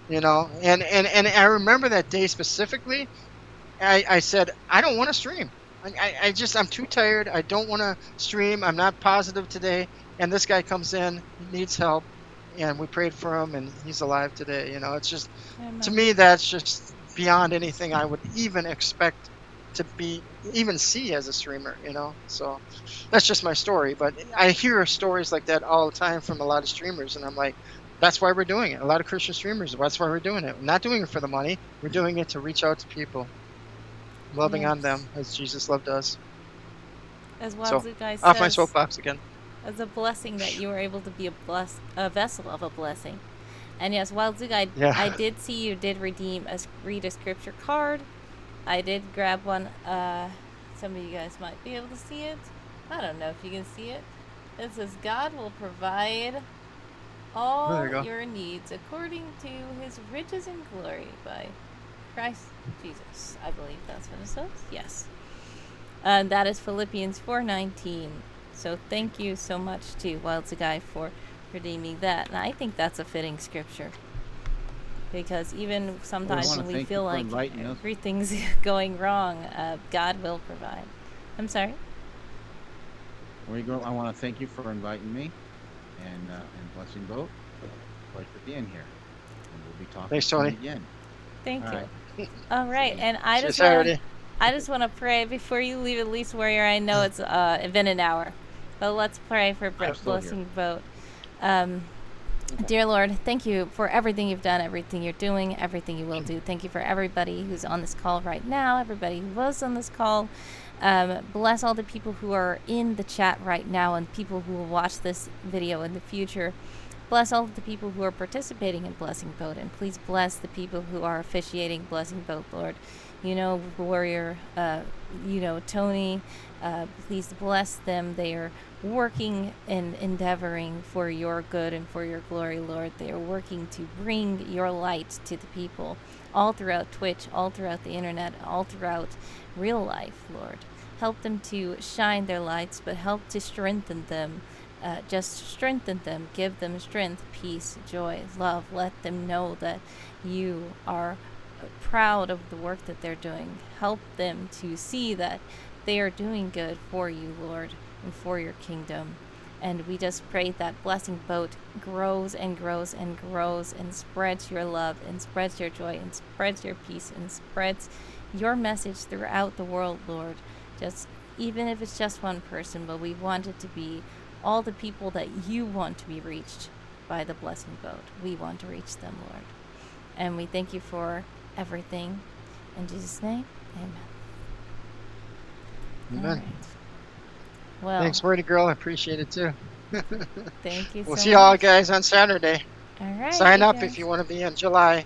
And I remember that day specifically. I said I don't want to stream. I'm too tired. I don't want to stream. I'm not positive today. And this guy comes in, he needs help, and we prayed for him, and he's alive today. It's just, to Amen. me, that's just beyond anything I would even expect to be even see as a streamer. So that's just my story. But I hear stories like that all the time from a lot of streamers, and I'm like, that's why we're doing it. A lot of Christian streamers, that's why we're doing it. We're not doing it for the money. We're doing it to reach out to people, loving on Yes. them as Jesus loved us. As So, Wildzu Guy off my says, soapbox again. as a blessing that you were able to be a vessel of a blessing. And yes, Wildzu Guy, I Yeah. did see you did read a scripture card. I did grab one. Some of you guys might be able to see it. I don't know if you can see it. It says, God will provide There all you go. your needs according to his riches and glory by Christ Jesus. I believe that's what it says. Yes. And that is Philippians 4:19. So thank you so much to Wild's Guy for redeeming that. And I think that's a fitting scripture. Because even sometimes wanna when we thank you feel for like inviting us. everything's going wrong, God will provide. I'm sorry? Where you go? I want to thank you for inviting me, and Blessing Boat. Pleasure being here, and we'll be talking Thanks, soon Tony. again. Thank All you. right. All right. See. And I See you just want to Saturday. I just want to pray before you leave, at least, Warrior. I know it's been an hour, but let's pray for I'm still here. blessing boat. Dear Lord, thank you for everything you've done, everything you're doing, everything you will do. Thank you for everybody who's on this call right now, everybody who was on this call. Bless all the people who are in the chat right now and people who will watch this video in the future. Bless all of the people who are participating in Blessing Boat, and please bless the people who are officiating Blessing Boat, Lord. You know, Warrior, you know, Tony, please bless them. They are working and endeavoring for your good and for your glory, Lord. They are working to bring your light to the people all throughout Twitch, all throughout the internet, all throughout real life, Lord. Help them to shine their lights, but help to strengthen them. Just strengthen them, give them strength, peace, joy, love. Let them know that you are proud of the work that they're doing. Help them to see that they are doing good for you, Lord, and for your kingdom. And we just pray that Blessing Boat grows and grows and grows and spreads your love and spreads your joy and spreads your peace and spreads your message throughout the world, Lord. Just even if it's just one person, but we want it to be all the people that you want to be reached by the Blessing Boat. We want to reach them, Lord. And we thank you for everything. In Jesus' name, amen. Amen. All right. Well, Thanks, Wordy Girl. I appreciate it too. thank you We'll so see you all much. guys on Saturday. All right. Sign you up guys. if you want to be in July.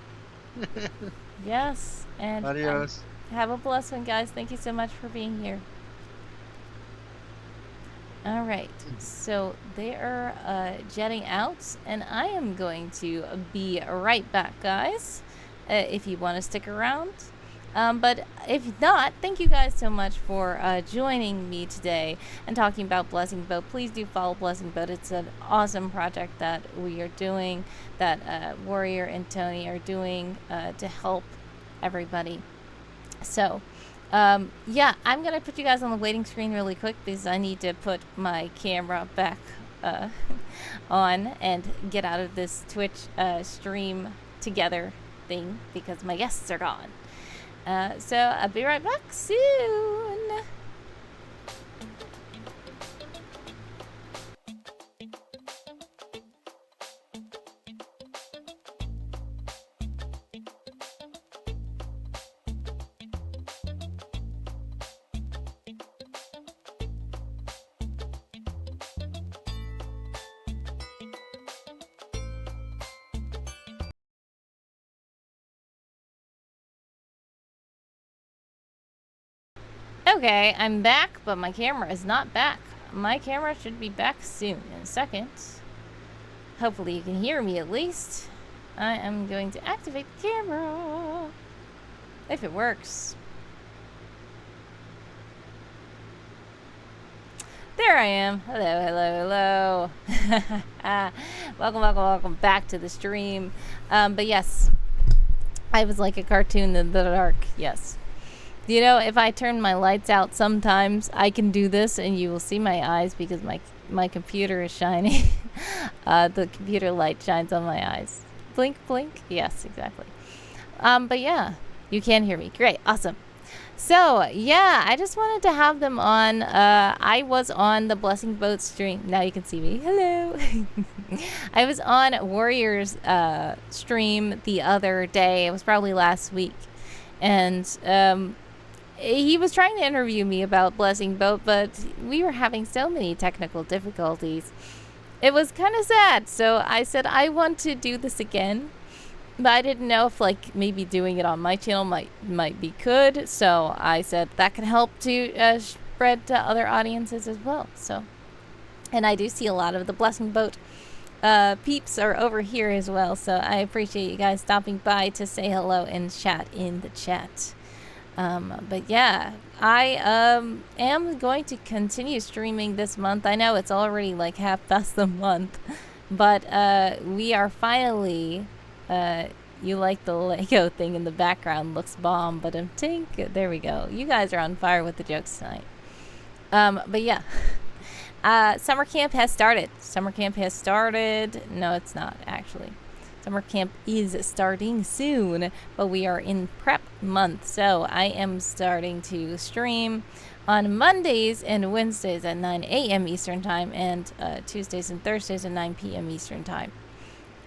Yes. And Adios. have a blessed one, guys. Thank you so much for being here. All right, so they are jetting out, and I am going to be right back, guys, if you want to stick around. But if not, thank you guys so much for joining me today and talking about Blessing Boat. Please do follow Blessing Boat. It's an awesome project that we are doing, that Warrior and Tony are doing to help everybody. So, yeah, I'm going to put you guys on the waiting screen really quick because I need to put my camera back on and get out of this Twitch stream together thing because my guests are gone. So I'll be right back soon. Okay, I'm back, but my camera is not back. My camera should be back soon, in a second. Hopefully you can hear me at least. I am going to activate the camera. If it works. There I am. Hello, hello. Welcome back to the stream. But yes, I was like a cartoon in the dark, yes. You know, if I turn my lights out sometimes, I can do this and you will see my eyes because my computer is shining. The computer light shines on my eyes. Blink, blink. Yes, exactly. But yeah, you can hear me. Great. Awesome. So, yeah, I just wanted to have them on. I was on the Blessing Boat stream. Now you can see me. Hello. I was on Warrior's stream the other day. It was probably last week. And he was trying to interview me about Blessing Boat, but we were having so many technical difficulties. It was kind of sad. So I said, I want to do this again. But I didn't know if, like, maybe doing it on my channel might be good. So I said that can help to spread to other audiences as well. So, and I do see a lot of the Blessing Boat peeps are over here as well. So I appreciate you guys stopping by to say hello and chat in the chat. But yeah, I am going to continue streaming this month. I know it's already like half past the month, but we are finally... you like the Lego thing in the background, looks bomb, but tink, there we go. You guys are on fire with the jokes tonight. But yeah, summer camp has started. Summer camp has started. No, it's not actually. Summer camp is starting soon, but we are in prep month, so I am starting to stream on Mondays and Wednesdays at 9 a.m. Eastern Time, and Tuesdays and Thursdays at 9 p.m. Eastern Time.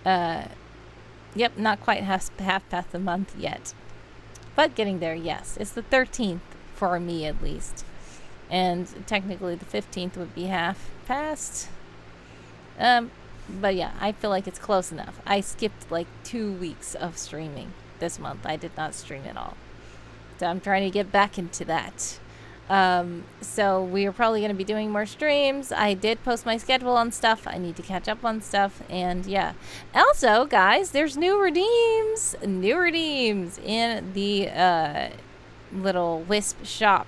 Yep, not quite half past the month yet, but getting there, yes. It's the 13th for me, at least. And technically the 15th would be half past. But yeah, I feel like it's close enough. I skipped like 2 weeks of streaming this month. I did not stream at all. So I'm trying to get back into that. So we are probably going to be doing more streams. I did post my schedule on stuff. I need to catch up on stuff. And yeah. Also, guys, there's new redeems. New redeems in the little Wisp shop.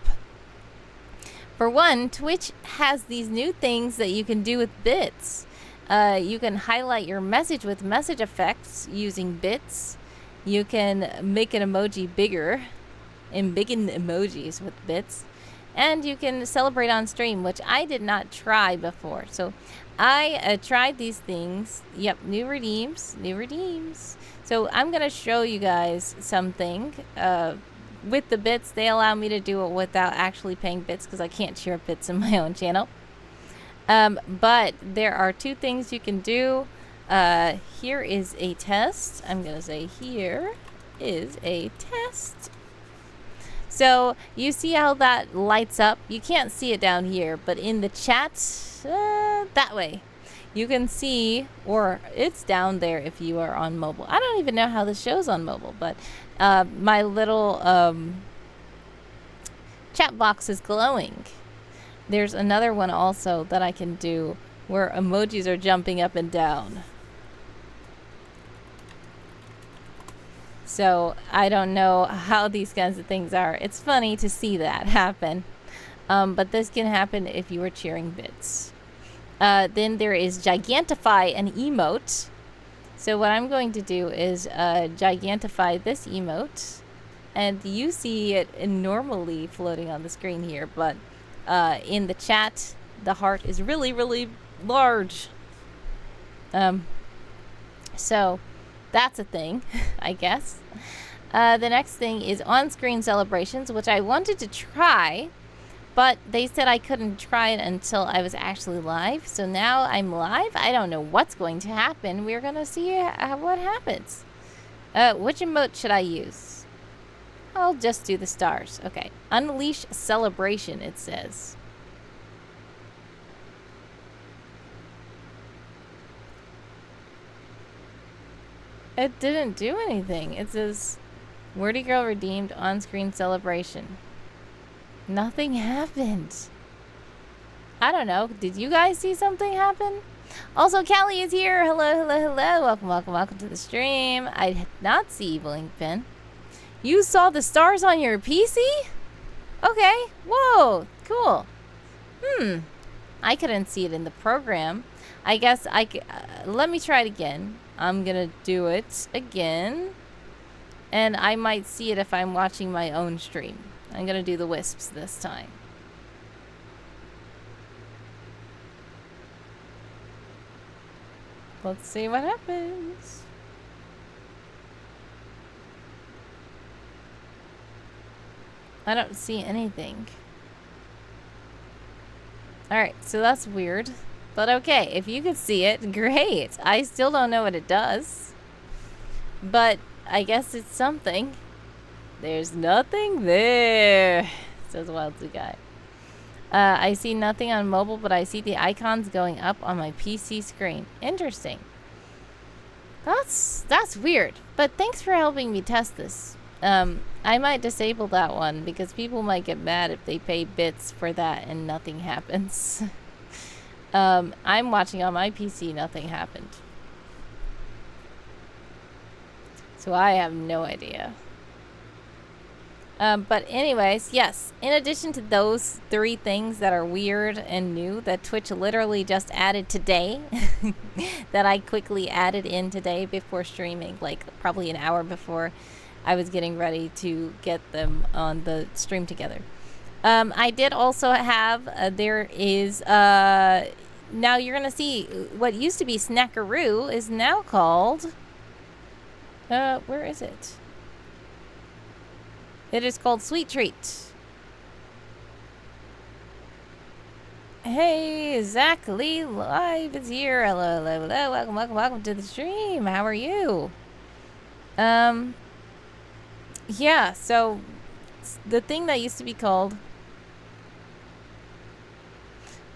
For one, Twitch has these new things that you can do with bits. You can highlight your message with message effects using bits. You can make an emoji bigger, embiggen emojis with bits. And you can celebrate on stream, which I did not try before. So I tried these things. Yep, new redeems. So I'm going to show you guys something. With the bits, they allow me to do it without actually paying bits because I can't share bits in my own channel. But there are two things you can do. Here is a test. I'm going to say here is a test. So you see how that lights up? You can't see it down here, but in the chat, that way, you can see, or it's down there if you are on mobile. I don't even know how this shows on mobile, but my little chat box is glowing. There's another one also that I can do where emojis are jumping up and down. So I don't know how these kinds of things are. It's funny to see that happen. But this can happen if you are cheering bits. Then there is Gigantify an emote. So what I'm going to do is Gigantify this emote. And you see it normally floating on the screen here, but in the chat, the heart is really, really large. So that's a thing, I guess. The next thing is on-screen celebrations, which I wanted to try, but they said I couldn't try it until I was actually live. So now I'm live. I don't know what's going to happen. We're going to see what happens. Which emote should I use? I'll just do the stars. Okay. Unleash celebration, it says. It didn't do anything. It says, Wordy Girl redeemed on-screen celebration. Nothing happened. I don't know. Did you guys see something happen? Also, Callie is here. Hello. Welcome to the stream. I did not see Blinkpin. You saw the stars on your PC? Okay. Whoa. Cool. I couldn't see it in the program. I guess I could. Let me try it again. I'm gonna do it again. And I might see it if I'm watching my own stream. I'm gonna do the wisps this time. Let's see what happens. I don't see anything. Alright, so that's weird. But okay, if you could see it, great. I still don't know what it does. But I guess it's something. There's nothing there, says Wild Zoo Guy. I see nothing on mobile, but I see the icons going up on my PC screen. Interesting. That's weird. But thanks for helping me test this. I might disable that one because people might get mad if they pay bits for that and nothing happens. I'm watching on my PC, nothing happened. So I have no idea. But anyways, yes, in addition to those 3 things that are weird and new that Twitch literally just added today, that I quickly added in today before streaming, like probably an hour before I was getting ready to get them on the stream together. I did also have, there is, now you're going to see what used to be Snackaroo is now called Where is it? It is called Sweet Treat. Hey, Zach Lee Live is here. Hello, hello, hello. Welcome, welcome, welcome to the stream. How are you? Yeah, so the thing that used to be called...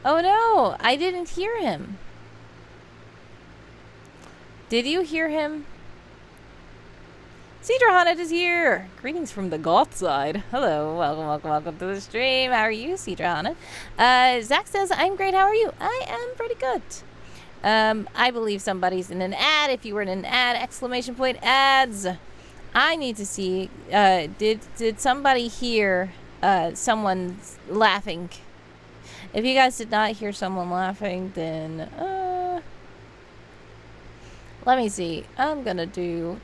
Oh no, I didn't hear him. Did you hear him? Cedra Haunted is here. Greetings from the goth side. Hello, welcome, welcome, welcome to the stream. How are you, Cedra Haunted? Zach says, I'm great. How are you? I am pretty good. I believe somebody's in an ad. If you were in an ad, exclamation point ads. I need to see, did somebody hear someone laughing? If you guys did not hear someone laughing, then let me see. I'm gonna do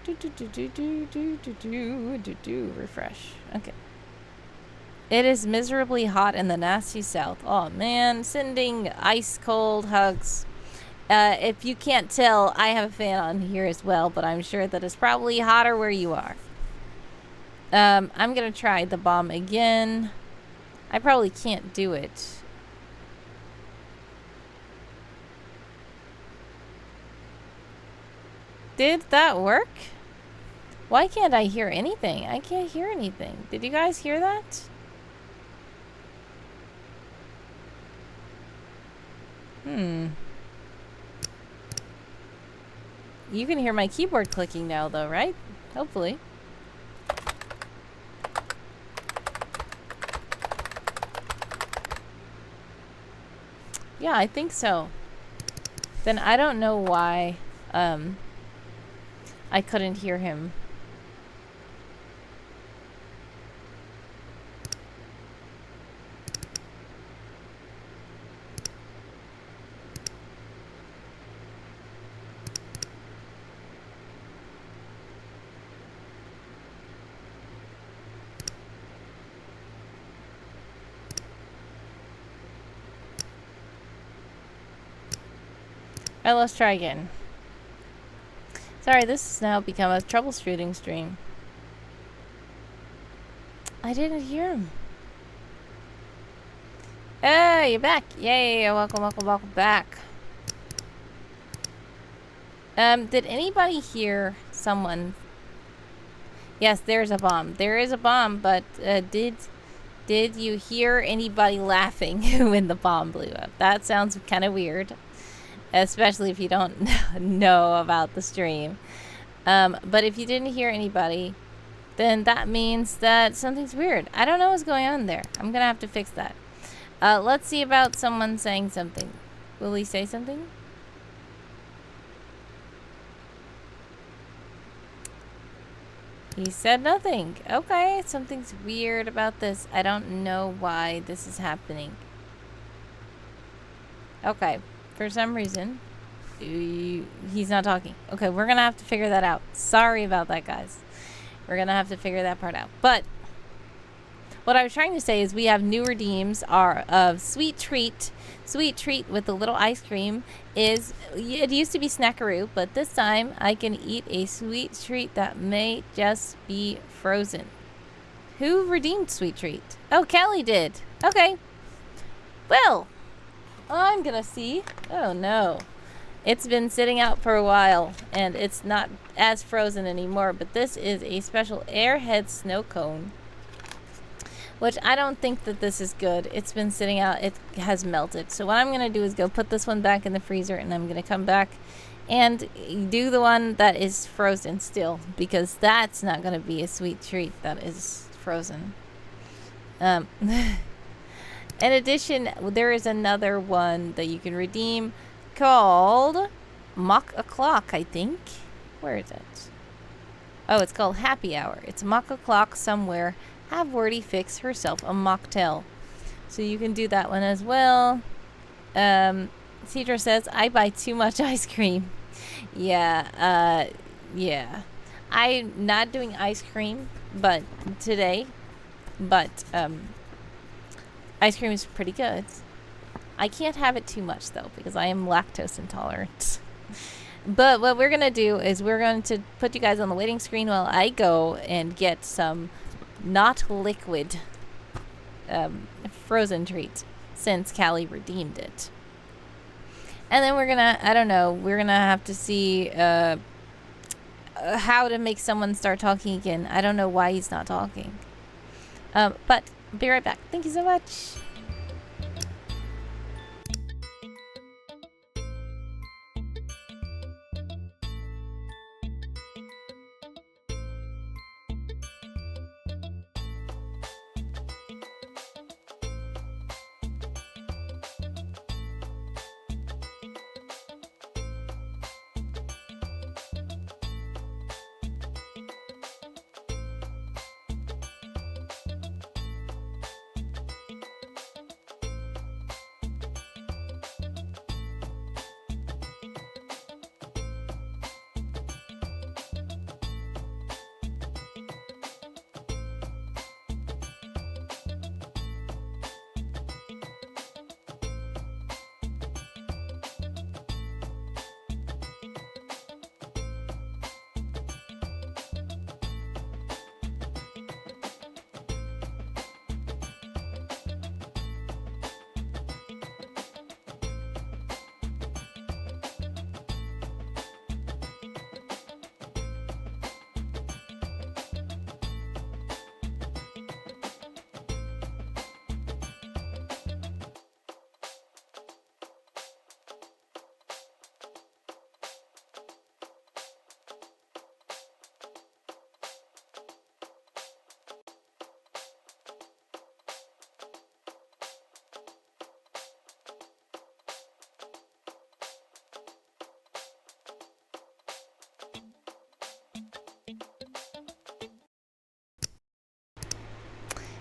refresh. Okay. It is miserably hot in the nasty south. Oh man, sending ice cold hugs. If you can't tell, I have a fan on here as well, but I'm sure that it's probably hotter where you are. I'm gonna try the bomb again. I probably can't do it. Did that work? Why can't I hear anything? I can't hear anything. Did you guys hear that? You can hear my keyboard clicking now, though, right? Hopefully. Yeah, I think so. Then I don't know why, I couldn't hear him. Alright, let's try again. Sorry, this has now become a troubleshooting stream. I didn't hear him. Hey, you're back. Yay, welcome, welcome, welcome back. Did anybody hear someone? Yes, there's a bomb. There is a bomb, but did you hear anybody laughing when the bomb blew up? That sounds kind of weird. Especially if you don't know about the stream. But if you didn't hear anybody, then that means that something's weird. I don't know what's going on there. I'm gonna have to fix that. Let's see about someone saying something. Will he say something? He said nothing. Okay, something's weird about this. I don't know why this is happening. Okay. For some reason, he's not talking. Okay, we're going to have to figure that out. Sorry about that, guys. We're going to have to figure that part out. But what I was trying to say is we have new redeems are of Sweet Treat. Sweet Treat with the little ice cream is, it used to be Snackaroo, but this time I can eat a sweet treat that may just be frozen. Who redeemed Sweet Treat? Oh, Kelly did. Okay. Well, I'm gonna see. Oh no. It's been sitting out for a while and it's not as frozen anymore, but this is a special Airhead snow cone, which I don't think that this is good. It's been sitting out. It has melted. So what I'm gonna do is go put this one back in the freezer, and I'm gonna come back and do the one that is frozen still, because that's not gonna be a sweet treat that is frozen. In addition, there is another one that you can redeem called Mock O'Clock, I think. Where is it? Oh, it's called Happy Hour. It's Mock O'Clock somewhere. Have Wordy fix herself a mocktail. So you can do that one as well. Cedra says, I buy too much ice cream. Yeah, yeah. I'm not doing ice cream but today, but ice cream is pretty good. I can't have it too much though because I am lactose intolerant. But what we're going to do is we're going to put you guys on the waiting screen while I go and get some not liquid frozen treats since Callie redeemed it. And then we're going to, I don't know, we're going to have to see how to make someone start talking again. I don't know why he's not talking. But I'll be right back. Thank you so much.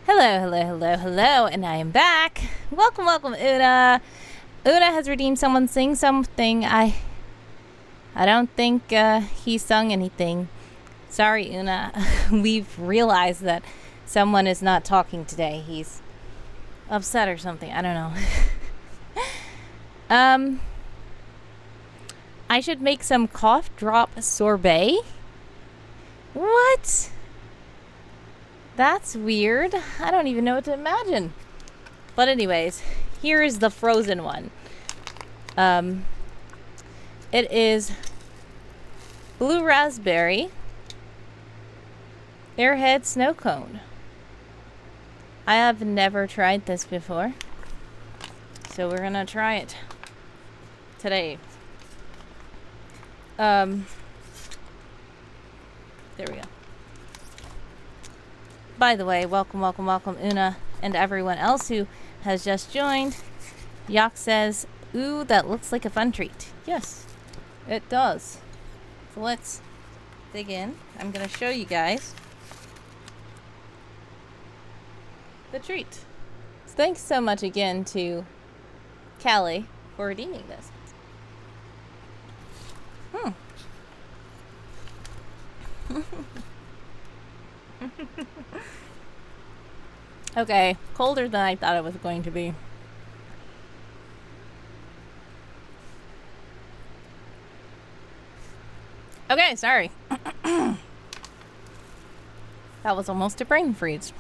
Hello, and I am back. Welcome, Una. Una has redeemed someone sing something. I don't think he sung anything. Sorry, Una. We've realized that someone is not talking today. He's upset or something. I don't know. I should make some cough drop sorbet. What? That's weird. I don't even know what to imagine. But anyways, here is the frozen one. It is blue raspberry, airhead snow cone. I have never tried this before, so we're gonna try it today. There we go. By the way, welcome, Una, and everyone else who has just joined. Yak says, ooh, that looks like a fun treat. Yes, it does. So let's dig in. I'm going to show you guys the treat. So thanks so much again to Callie for redeeming this. Okay, colder than I thought it was going to be. Okay, sorry. That was almost a brain freeze.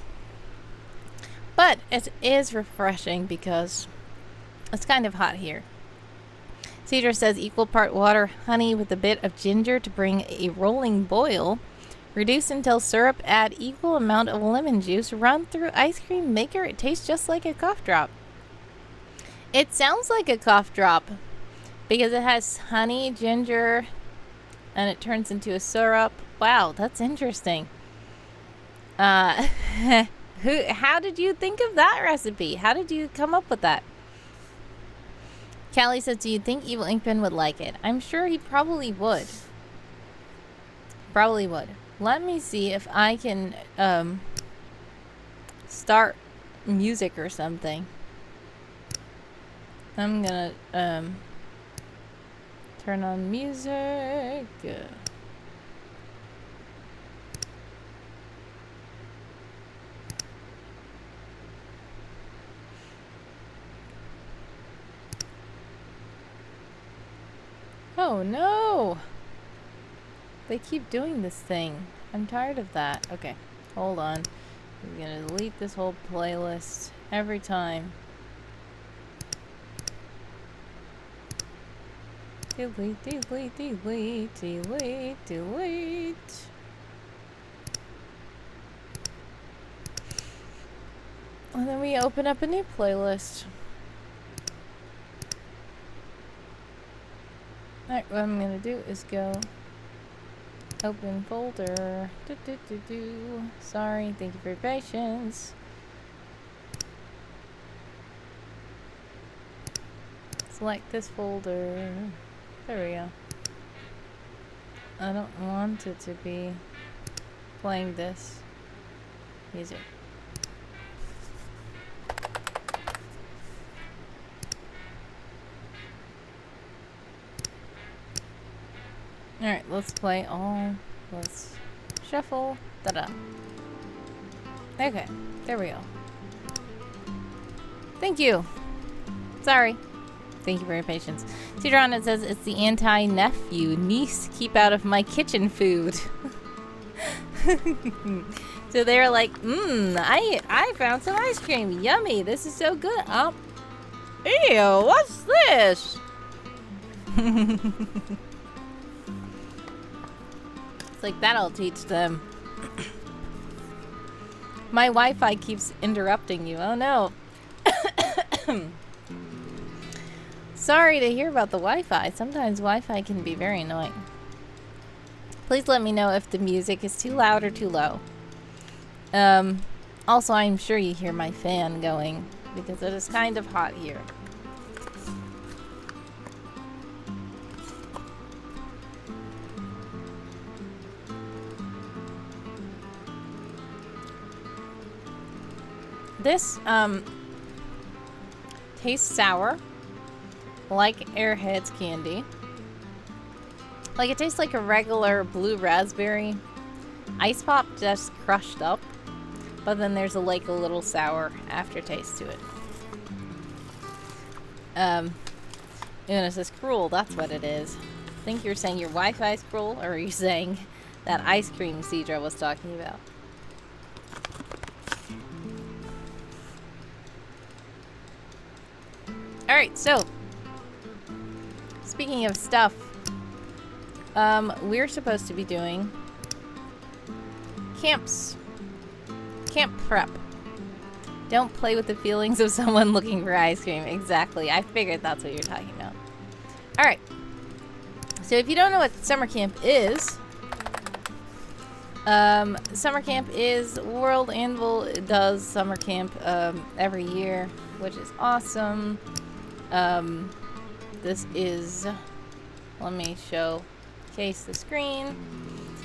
But it is refreshing because it's kind of hot here. Cedar says equal part water, honey with a bit of ginger to bring a rolling boil. Reduce until syrup, add equal amount of lemon juice, run through ice cream maker. It tastes just like a cough drop. It sounds like a cough drop because it has honey, ginger, and it turns into a syrup. Wow, that's interesting. How did you think of that recipe? How did you come up with that? Callie says, do you think Evil Inkpen would like it? I'm sure he probably would. Probably would. Let me see if I can start music or something. I'm gonna turn on music. Oh no! They keep doing this thing. I'm tired of that. Okay, hold on. I'm gonna delete this whole playlist every time. Delete, delete, delete, delete, delete. And then we open up a new playlist. Alright, what I'm gonna do is go open folder. Sorry, thank you for your patience. Select this folder. There we go. I don't want it to be playing this music. Alright, let's play all. Let's shuffle. Da-da. Okay, there we go. Thank you. Sorry. Thank you for your patience. Teeter it says it's the anti-nephew. Niece, keep out of my kitchen food. So they're like, I found some ice cream. Yummy. This is so good. Ew, what's this? It's like, that'll teach them. My Wi-Fi keeps interrupting you. Oh no. Sorry to hear about the Wi-Fi. Sometimes Wi-Fi can be very annoying. Please let me know if the music is too loud or too low. Also, I'm sure you hear my fan going because it is kind of hot here. This tastes sour, like Airheads candy. Like, it tastes like a regular blue raspberry ice pop just crushed up, but then there's a little sour aftertaste to it. Eunice is cruel, that's what it is. I think you're saying your Wi-Fi is cruel, or are you saying that ice cream Cedra was talking about? Alright, so speaking of stuff, we're supposed to be doing camp prep. Don't play with the feelings of someone looking for ice cream. Exactly. I figured that's what you're talking about. Alright. So if you don't know what summer camp is, summer camp is World Anvil does summer camp every year, which is awesome. This is, let me showcase the screen.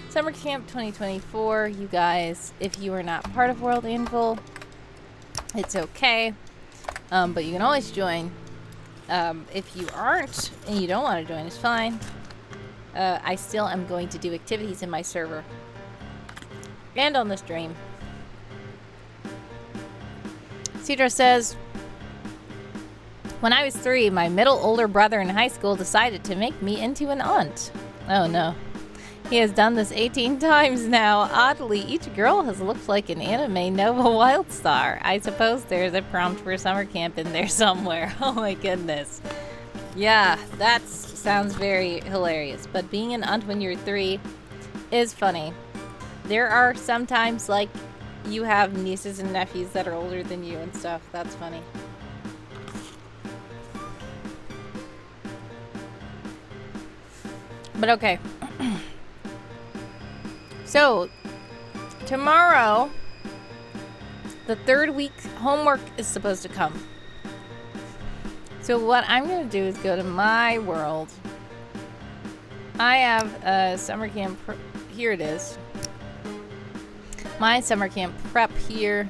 Summer Camp 2024, you guys, if you are not part of World Anvil, it's okay, but you can always join. If you aren't and you don't want to join, it's fine. I still am going to do activities in my server and on the stream. Cedra says, when I was 3, my middle older brother in high school decided to make me into an aunt. Oh no. He has done this 18 times now. Oddly, each girl has looked like an anime Nova Wildstar. I suppose there's a prompt for summer camp in there somewhere. Oh my goodness. Yeah, that sounds very hilarious. But being an aunt when you're 3 is funny. There are sometimes, like, you have nieces and nephews that are older than you and stuff. That's funny. But okay. So, tomorrow, the 3rd week homework is supposed to come. So what I'm going to do is go to my world. I have a summer camp. Here it is. My summer camp prep here.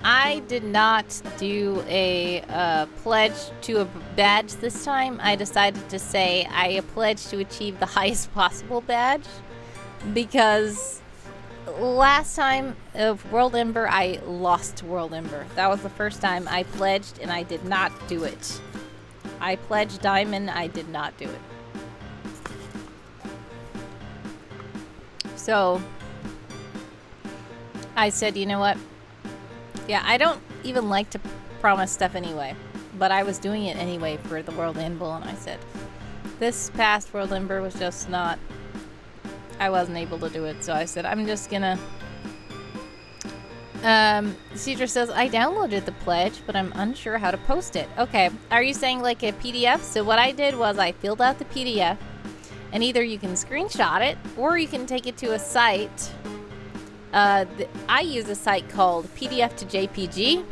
I did not do a pledge to a badge this time. I decided to say I pledge to achieve the highest possible badge because last time of World Ember, I lost World Ember. That was the first time I pledged and I did not do it. I pledged Diamond, I did not do it. So I said, you know what? Yeah, I don't even like to promise stuff anyway, but I was doing it anyway for the World Anvil, and I said, this past World Ember was just not, I wasn't able to do it, so I said, I'm just gonna, Cedra says, I downloaded the pledge, but I'm unsure how to post it. Okay, are you saying like a PDF? So what I did was I filled out the PDF, and either you can screenshot it, or you can take it to a site. I use a site called PDF to JPG.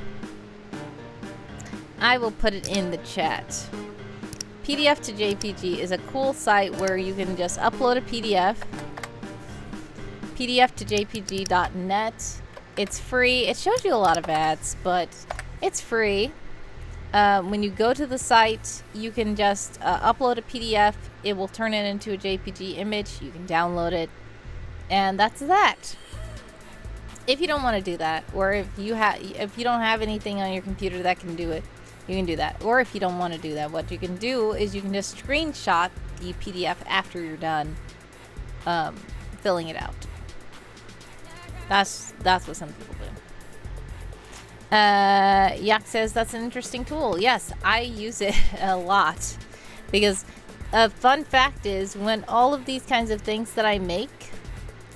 I will put it in the chat. PDF to JPG is a cool site where you can just upload a PDF. PDF to JPG.net. It's free. It shows you a lot of ads, but it's free. When you go to the site, you can just upload a PDF. It will turn it into a JPG image. You can download it, and that's that. If you don't want to do that, or if you don't have anything on your computer that can do it, you can do that. Or if you don't want to do that, what you can do is you can just screenshot the PDF after you're done filling it out. That's what some people do. Yak says that's an interesting tool. Yes, I use it a lot because a fun fact is when all of these kinds of things that I make,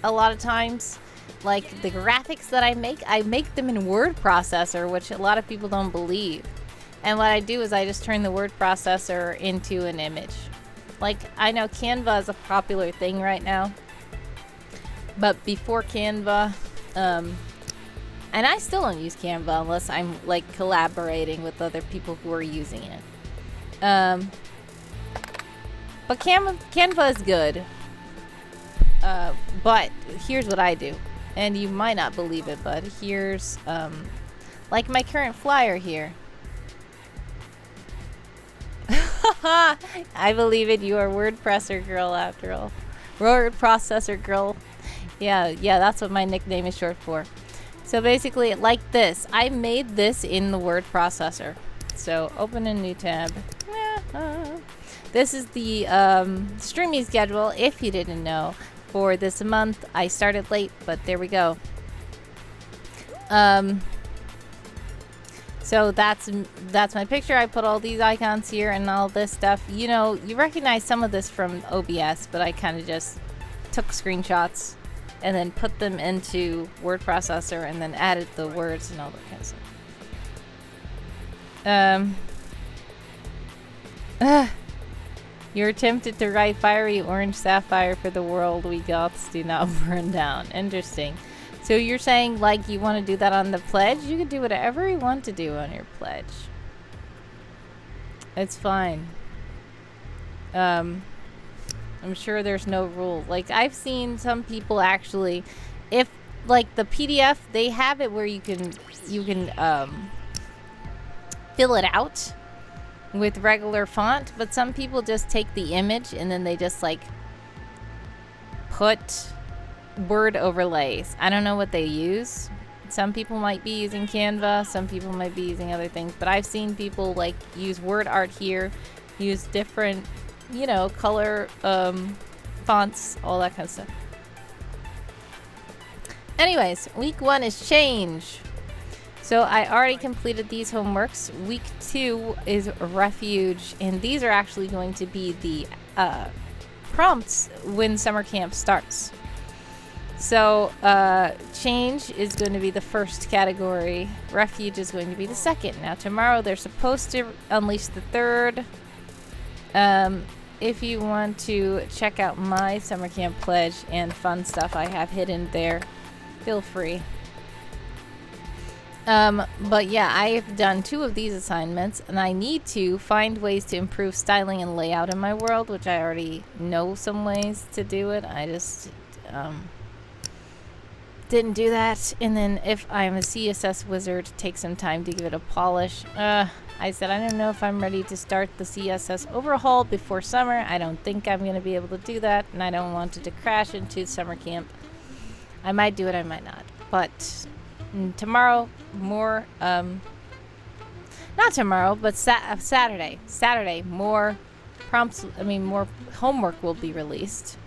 a lot of times, like the graphics that I make them in word processor, which a lot of people don't believe. And what I do is I just turn the word processor into an image. Like, I know Canva is a popular thing right now, but before Canva, and I still don't use Canva unless I'm like collaborating with other people who are using it. But Canva is good. But here's what I do. And you might not believe it, but here's, like my current flyer here. I believe it. You are WordPresser girl after all. Word processor girl. Yeah, that's what my nickname is short for. So basically, like this. I made this in the word processor. So open a new tab. This is the streaming schedule, if you didn't know. For this month, I started late, but there we go. So that's my picture. I put all these icons here and all this stuff. You know, you recognize some of this from OBS, but I kind of just took screenshots and then put them into word processor and then added the words and all that kind of stuff. You're tempted to write fiery orange sapphire for the world. We goths do not burn down. Interesting. So you're saying like you want to do that on the pledge? You can do whatever you want to do on your pledge. It's fine. I'm sure there's no rule. Like I've seen some people actually, if like the PDF, they have it where you can fill it out with regular font, but some people just take the image and then they just like put word overlays. I don't know what they use. Some people might be using Canva, some people might be using other things, but I've seen people like use word art here, use different, you know, color fonts, all that kind of stuff. Anyways, week 1 is change. So I already completed these homeworks. Week 2 is refuge, and these are actually going to be the prompts when summer camp starts. So change is going to be the first category. Refuge is going to be the second. Now tomorrow they're supposed to unleash the third. If you want to check out my summer camp pledge and fun stuff I have hidden there, feel free. But yeah, I've done 2 of these assignments, and I need to find ways to improve styling and layout in my world, which I already know some ways to do it. I just didn't do that. And then if I'm a CSS wizard, take some time to give it a polish. I said I don't know if I'm ready to start the CSS overhaul before summer. I don't think I'm going to be able to do that, and I don't want it to crash into summer camp. I might do it, I might not. But tomorrow, more, not tomorrow, but Saturday. Saturday, more more homework will be released.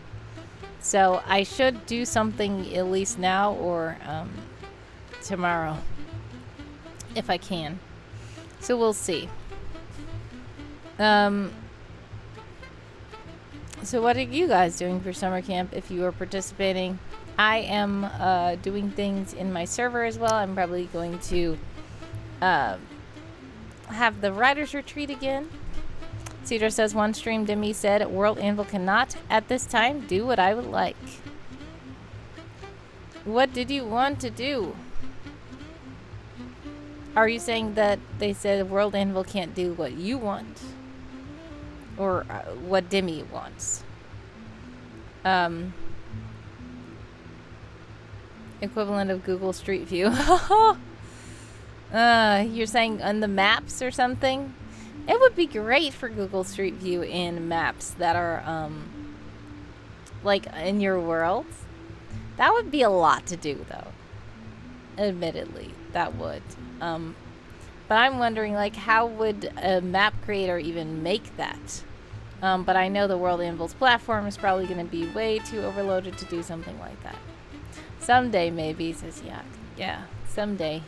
So I should do something at least now or tomorrow, if I can. So we'll see. So what are you guys doing for summer camp if you are participating? I am doing things in my server as well. I'm probably going to have the writer's retreat again. Cedar says one stream Demi said World Anvil cannot at this time do what I would like. What did you want to do? Are you saying that they said World Anvil can't do what you want? Or what Demi wants? Equivalent of Google Street View. You're saying on the maps or something? It would be great for Google Street View in maps that are like in your world. That would be a lot to do though. Admittedly, that would. But I'm wondering, like, how would a map creator even make that? But I know the World Anvil's platform is probably going to be way too overloaded to do something like that. Someday, maybe, says Yak. Yeah, someday.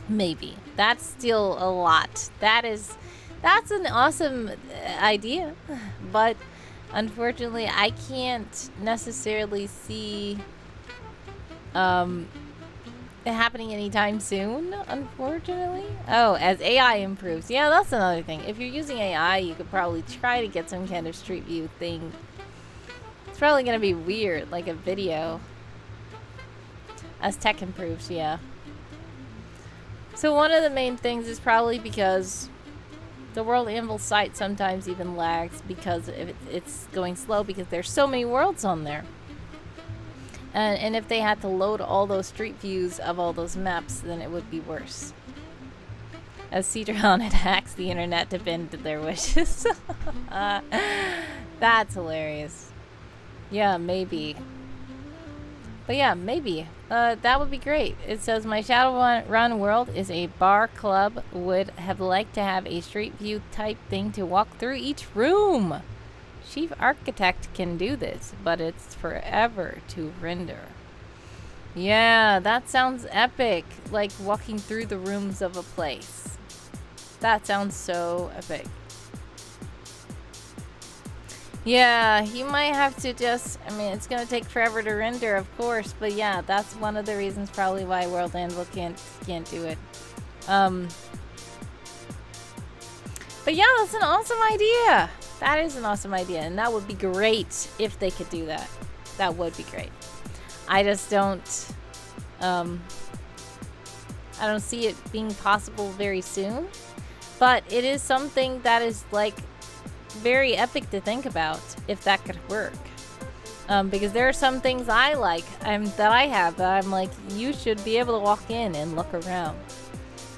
Maybe. That's still a lot. That's an awesome idea. But unfortunately, I can't necessarily see it happening anytime soon, unfortunately. Oh, as AI improves. Yeah, that's another thing. If you're using AI, you could probably try to get some kind of Street View thing. It's probably going to be weird, like a video. As tech improves, yeah. So one of the main things is probably because the World Anvil site sometimes even lags because it's going slow because there's so many worlds on there. And if they had to load all those street views of all those maps, then it would be worse. As Cedron had hacks the internet to bend their wishes. That's hilarious. Yeah, maybe. But yeah, maybe. That would be great. It says, my Shadowrun world is a bar club. Would have liked to have a street view type thing to walk through each room. Chief Architect can do this, but it's forever to render. Yeah, that sounds epic. Like walking through the rooms of a place. That sounds so epic. Yeah, you might have to just... I mean, it's going to take forever to render, of course. But yeah, that's one of the reasons probably why World Anvil can't do it. But yeah, that's an awesome idea. That is an awesome idea. And that would be great if they could do that. That would be great. I just don't... I don't see it being possible very soon. But it is something that is, like... very epic to think about if that could work, because there are some things I like that I have that I'm like, you should be able to walk in and look around.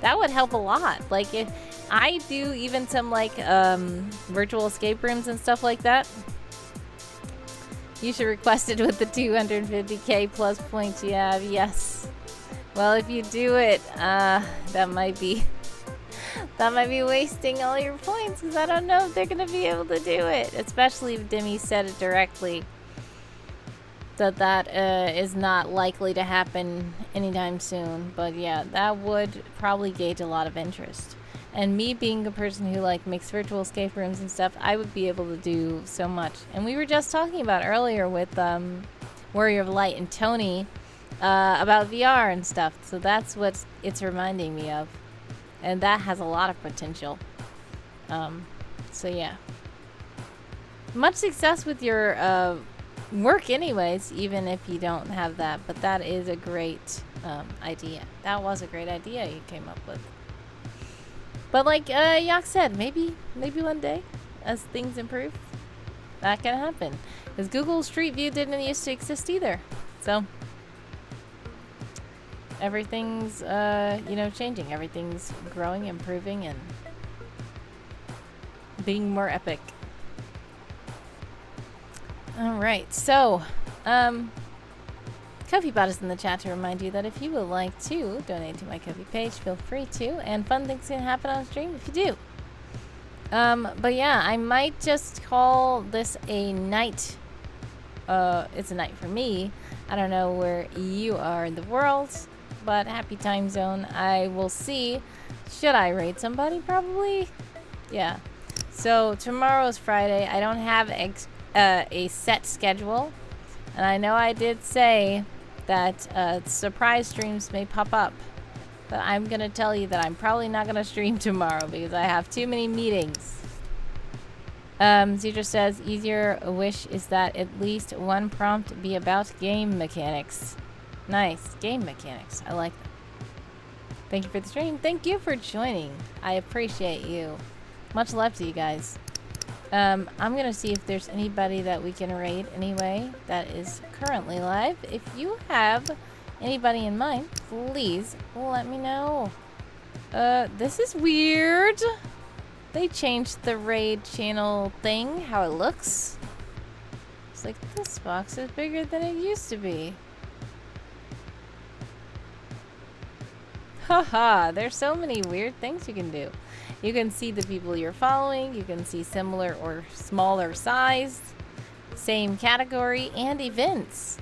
That would help a lot. Like if I do even some like virtual escape rooms and stuff like that, you should request it with the 250k plus points you have. Yes. Well, if you do it, that might be wasting all your points because I don't know if they're going to be able to do it. Especially if Demi said it directly. That is not likely to happen anytime soon. But yeah, that would probably gauge a lot of interest. And me being a person who like makes virtual escape rooms and stuff, I would be able to do so much. And we were just talking about earlier with Warrior of Light and Tony about VR and stuff. So that's what it's reminding me of. And that has a lot of potential. So yeah. Much success with your work anyways, even if you don't have that. But that is a great idea. That was a great idea you came up with. But like Yak said, maybe one day, as things improve, that can happen. Because Google Street View didn't used to exist either. So... everything's, changing. Everything's growing, improving, and being more epic. Alright, so, Ko-fi is in the chat to remind you that if you would like to donate to my Ko-fi page, feel free to, and fun things can happen on stream if you do. But yeah, I might just call this a night. It's a night for me. I don't know where you are in the world, but happy time zone. I will see. Should I raid somebody? Probably. Yeah. So tomorrow is Friday. I don't have a set schedule. And I know I did say that surprise streams may pop up. But I'm going to tell you that I'm probably not going to stream tomorrow because I have too many meetings. Zedra says, easier wish is that at least one prompt be about game mechanics. Nice. Game mechanics. I like that. Thank you for the stream. Thank you for joining. I appreciate you. Much love to you guys. I'm going to see if there's anybody that we can raid anyway that is currently live. If you have anybody in mind, please let me know. This is weird. They changed the raid channel thing, how it looks. It's like, this box is bigger than it used to be. Haha, there's so many weird things you can do. You can see the people you're following, you can see similar or smaller size, same category, and events.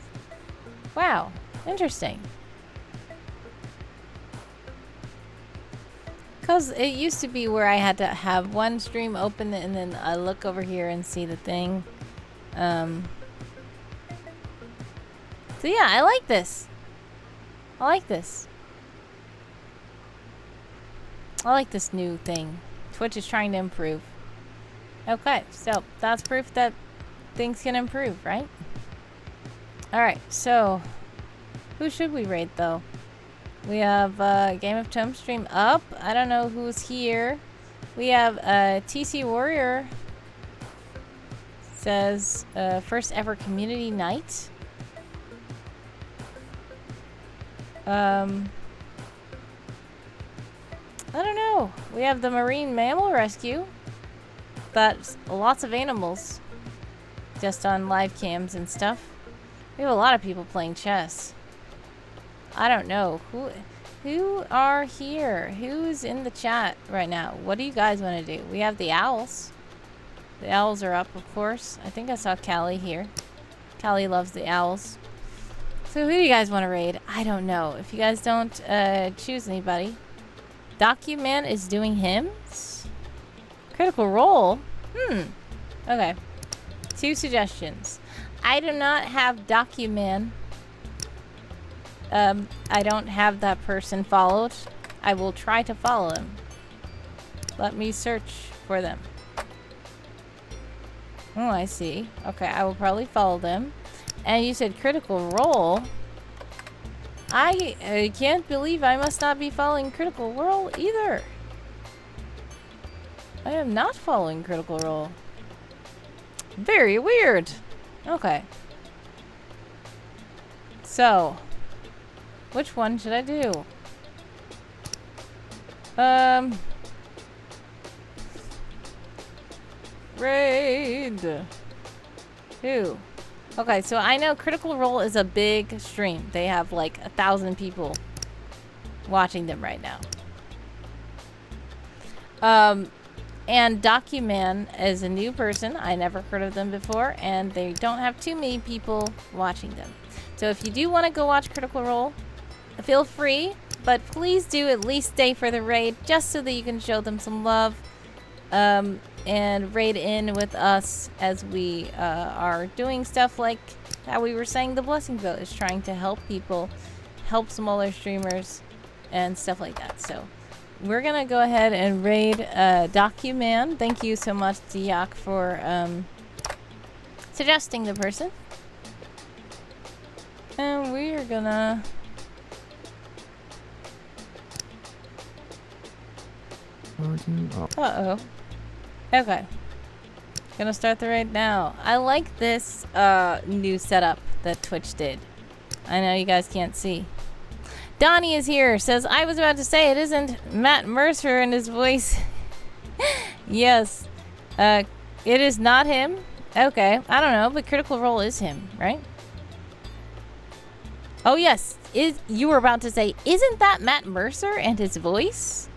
Wow, interesting. Because it used to be where I had to have one stream open and then I look over here and see the thing. So yeah, I like this. I like this. I like this new thing. Twitch is trying to improve. Okay, so that's proof that things can improve, right? Alright, so who should we raid though? We have Game of Tome stream up. I don't know who's here. We have TC Warrior says first ever community night. I don't know. We have the Marine Mammal Rescue. That's lots of animals. Just on live cams and stuff. We have a lot of people playing chess. I don't know. Who are here? Who's in the chat right now? What do you guys want to do? We have the owls. The owls are up, of course. I think I saw Callie here. Callie loves the owls. So who do you guys want to raid? I don't know. If you guys don't choose anybody. Documan is doing hymns? Critical Role? Okay. 2 suggestions. I do not have Documan. I don't have that person followed. I will try to follow him. Let me search for them. Oh, I see. Okay, I will probably follow them. And you said Critical Role. I can't believe I must not be following Critical Role either. I am not following Critical Role. Very weird. Okay. So, which one should I do? Raid. Who? Okay, so I know Critical Role is a big stream. They have like 1,000 people watching them right now. And Documan is a new person. I never heard of them before, and they don't have too many people watching them. So if you do want to go watch Critical Role, feel free, but please do at least stay for the raid, just so that you can show them some love, and raid in with us as we are doing stuff like how we were saying the Blessing Boat is trying to help people, help smaller streamers, and stuff like that. So we're gonna go ahead and raid Documan. Thank you so much, Diak, for suggesting the person. And we are gonna... Uh-oh. Okay. Gonna start the raid now. I like this new setup that Twitch did. I know you guys can't see. Donnie is here. Says, I was about to say, it isn't Matt Mercer and his voice. Yes. It is not him. Okay. I don't know, but Critical Role is him, right? Oh yes, you were about to say, isn't that Matt Mercer and his voice?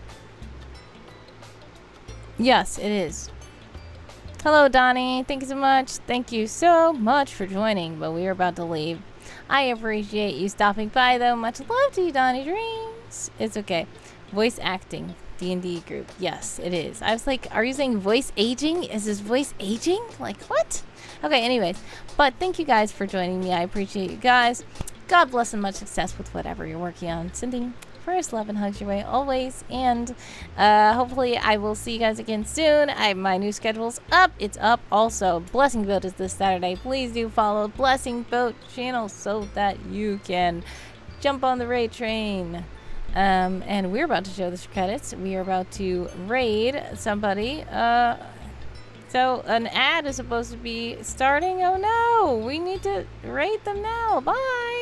Yes, it is. Hello, Donnie. Thank you so much. Thank you so much for joining, but we are about to leave. I appreciate you stopping by, though. Much love to you, Donnie Dreams. It's okay. Voice acting. D&D group. Yes, it is. I was like, are you saying voice aging? Is his voice aging? Like, what? Okay, anyways. But thank you guys for joining me. I appreciate you guys. God bless and much success with whatever you're working on. Sending first love and hugs your way always. And hopefully I will see you guys again soon. My new schedule's up. It's up also. Blessing Boat is this Saturday. Please do follow Blessing Boat channel so that you can jump on the raid train. And we're about to show the credits. We are about to raid somebody. So an ad is supposed to be starting. Oh no, we need to raid them now. Bye.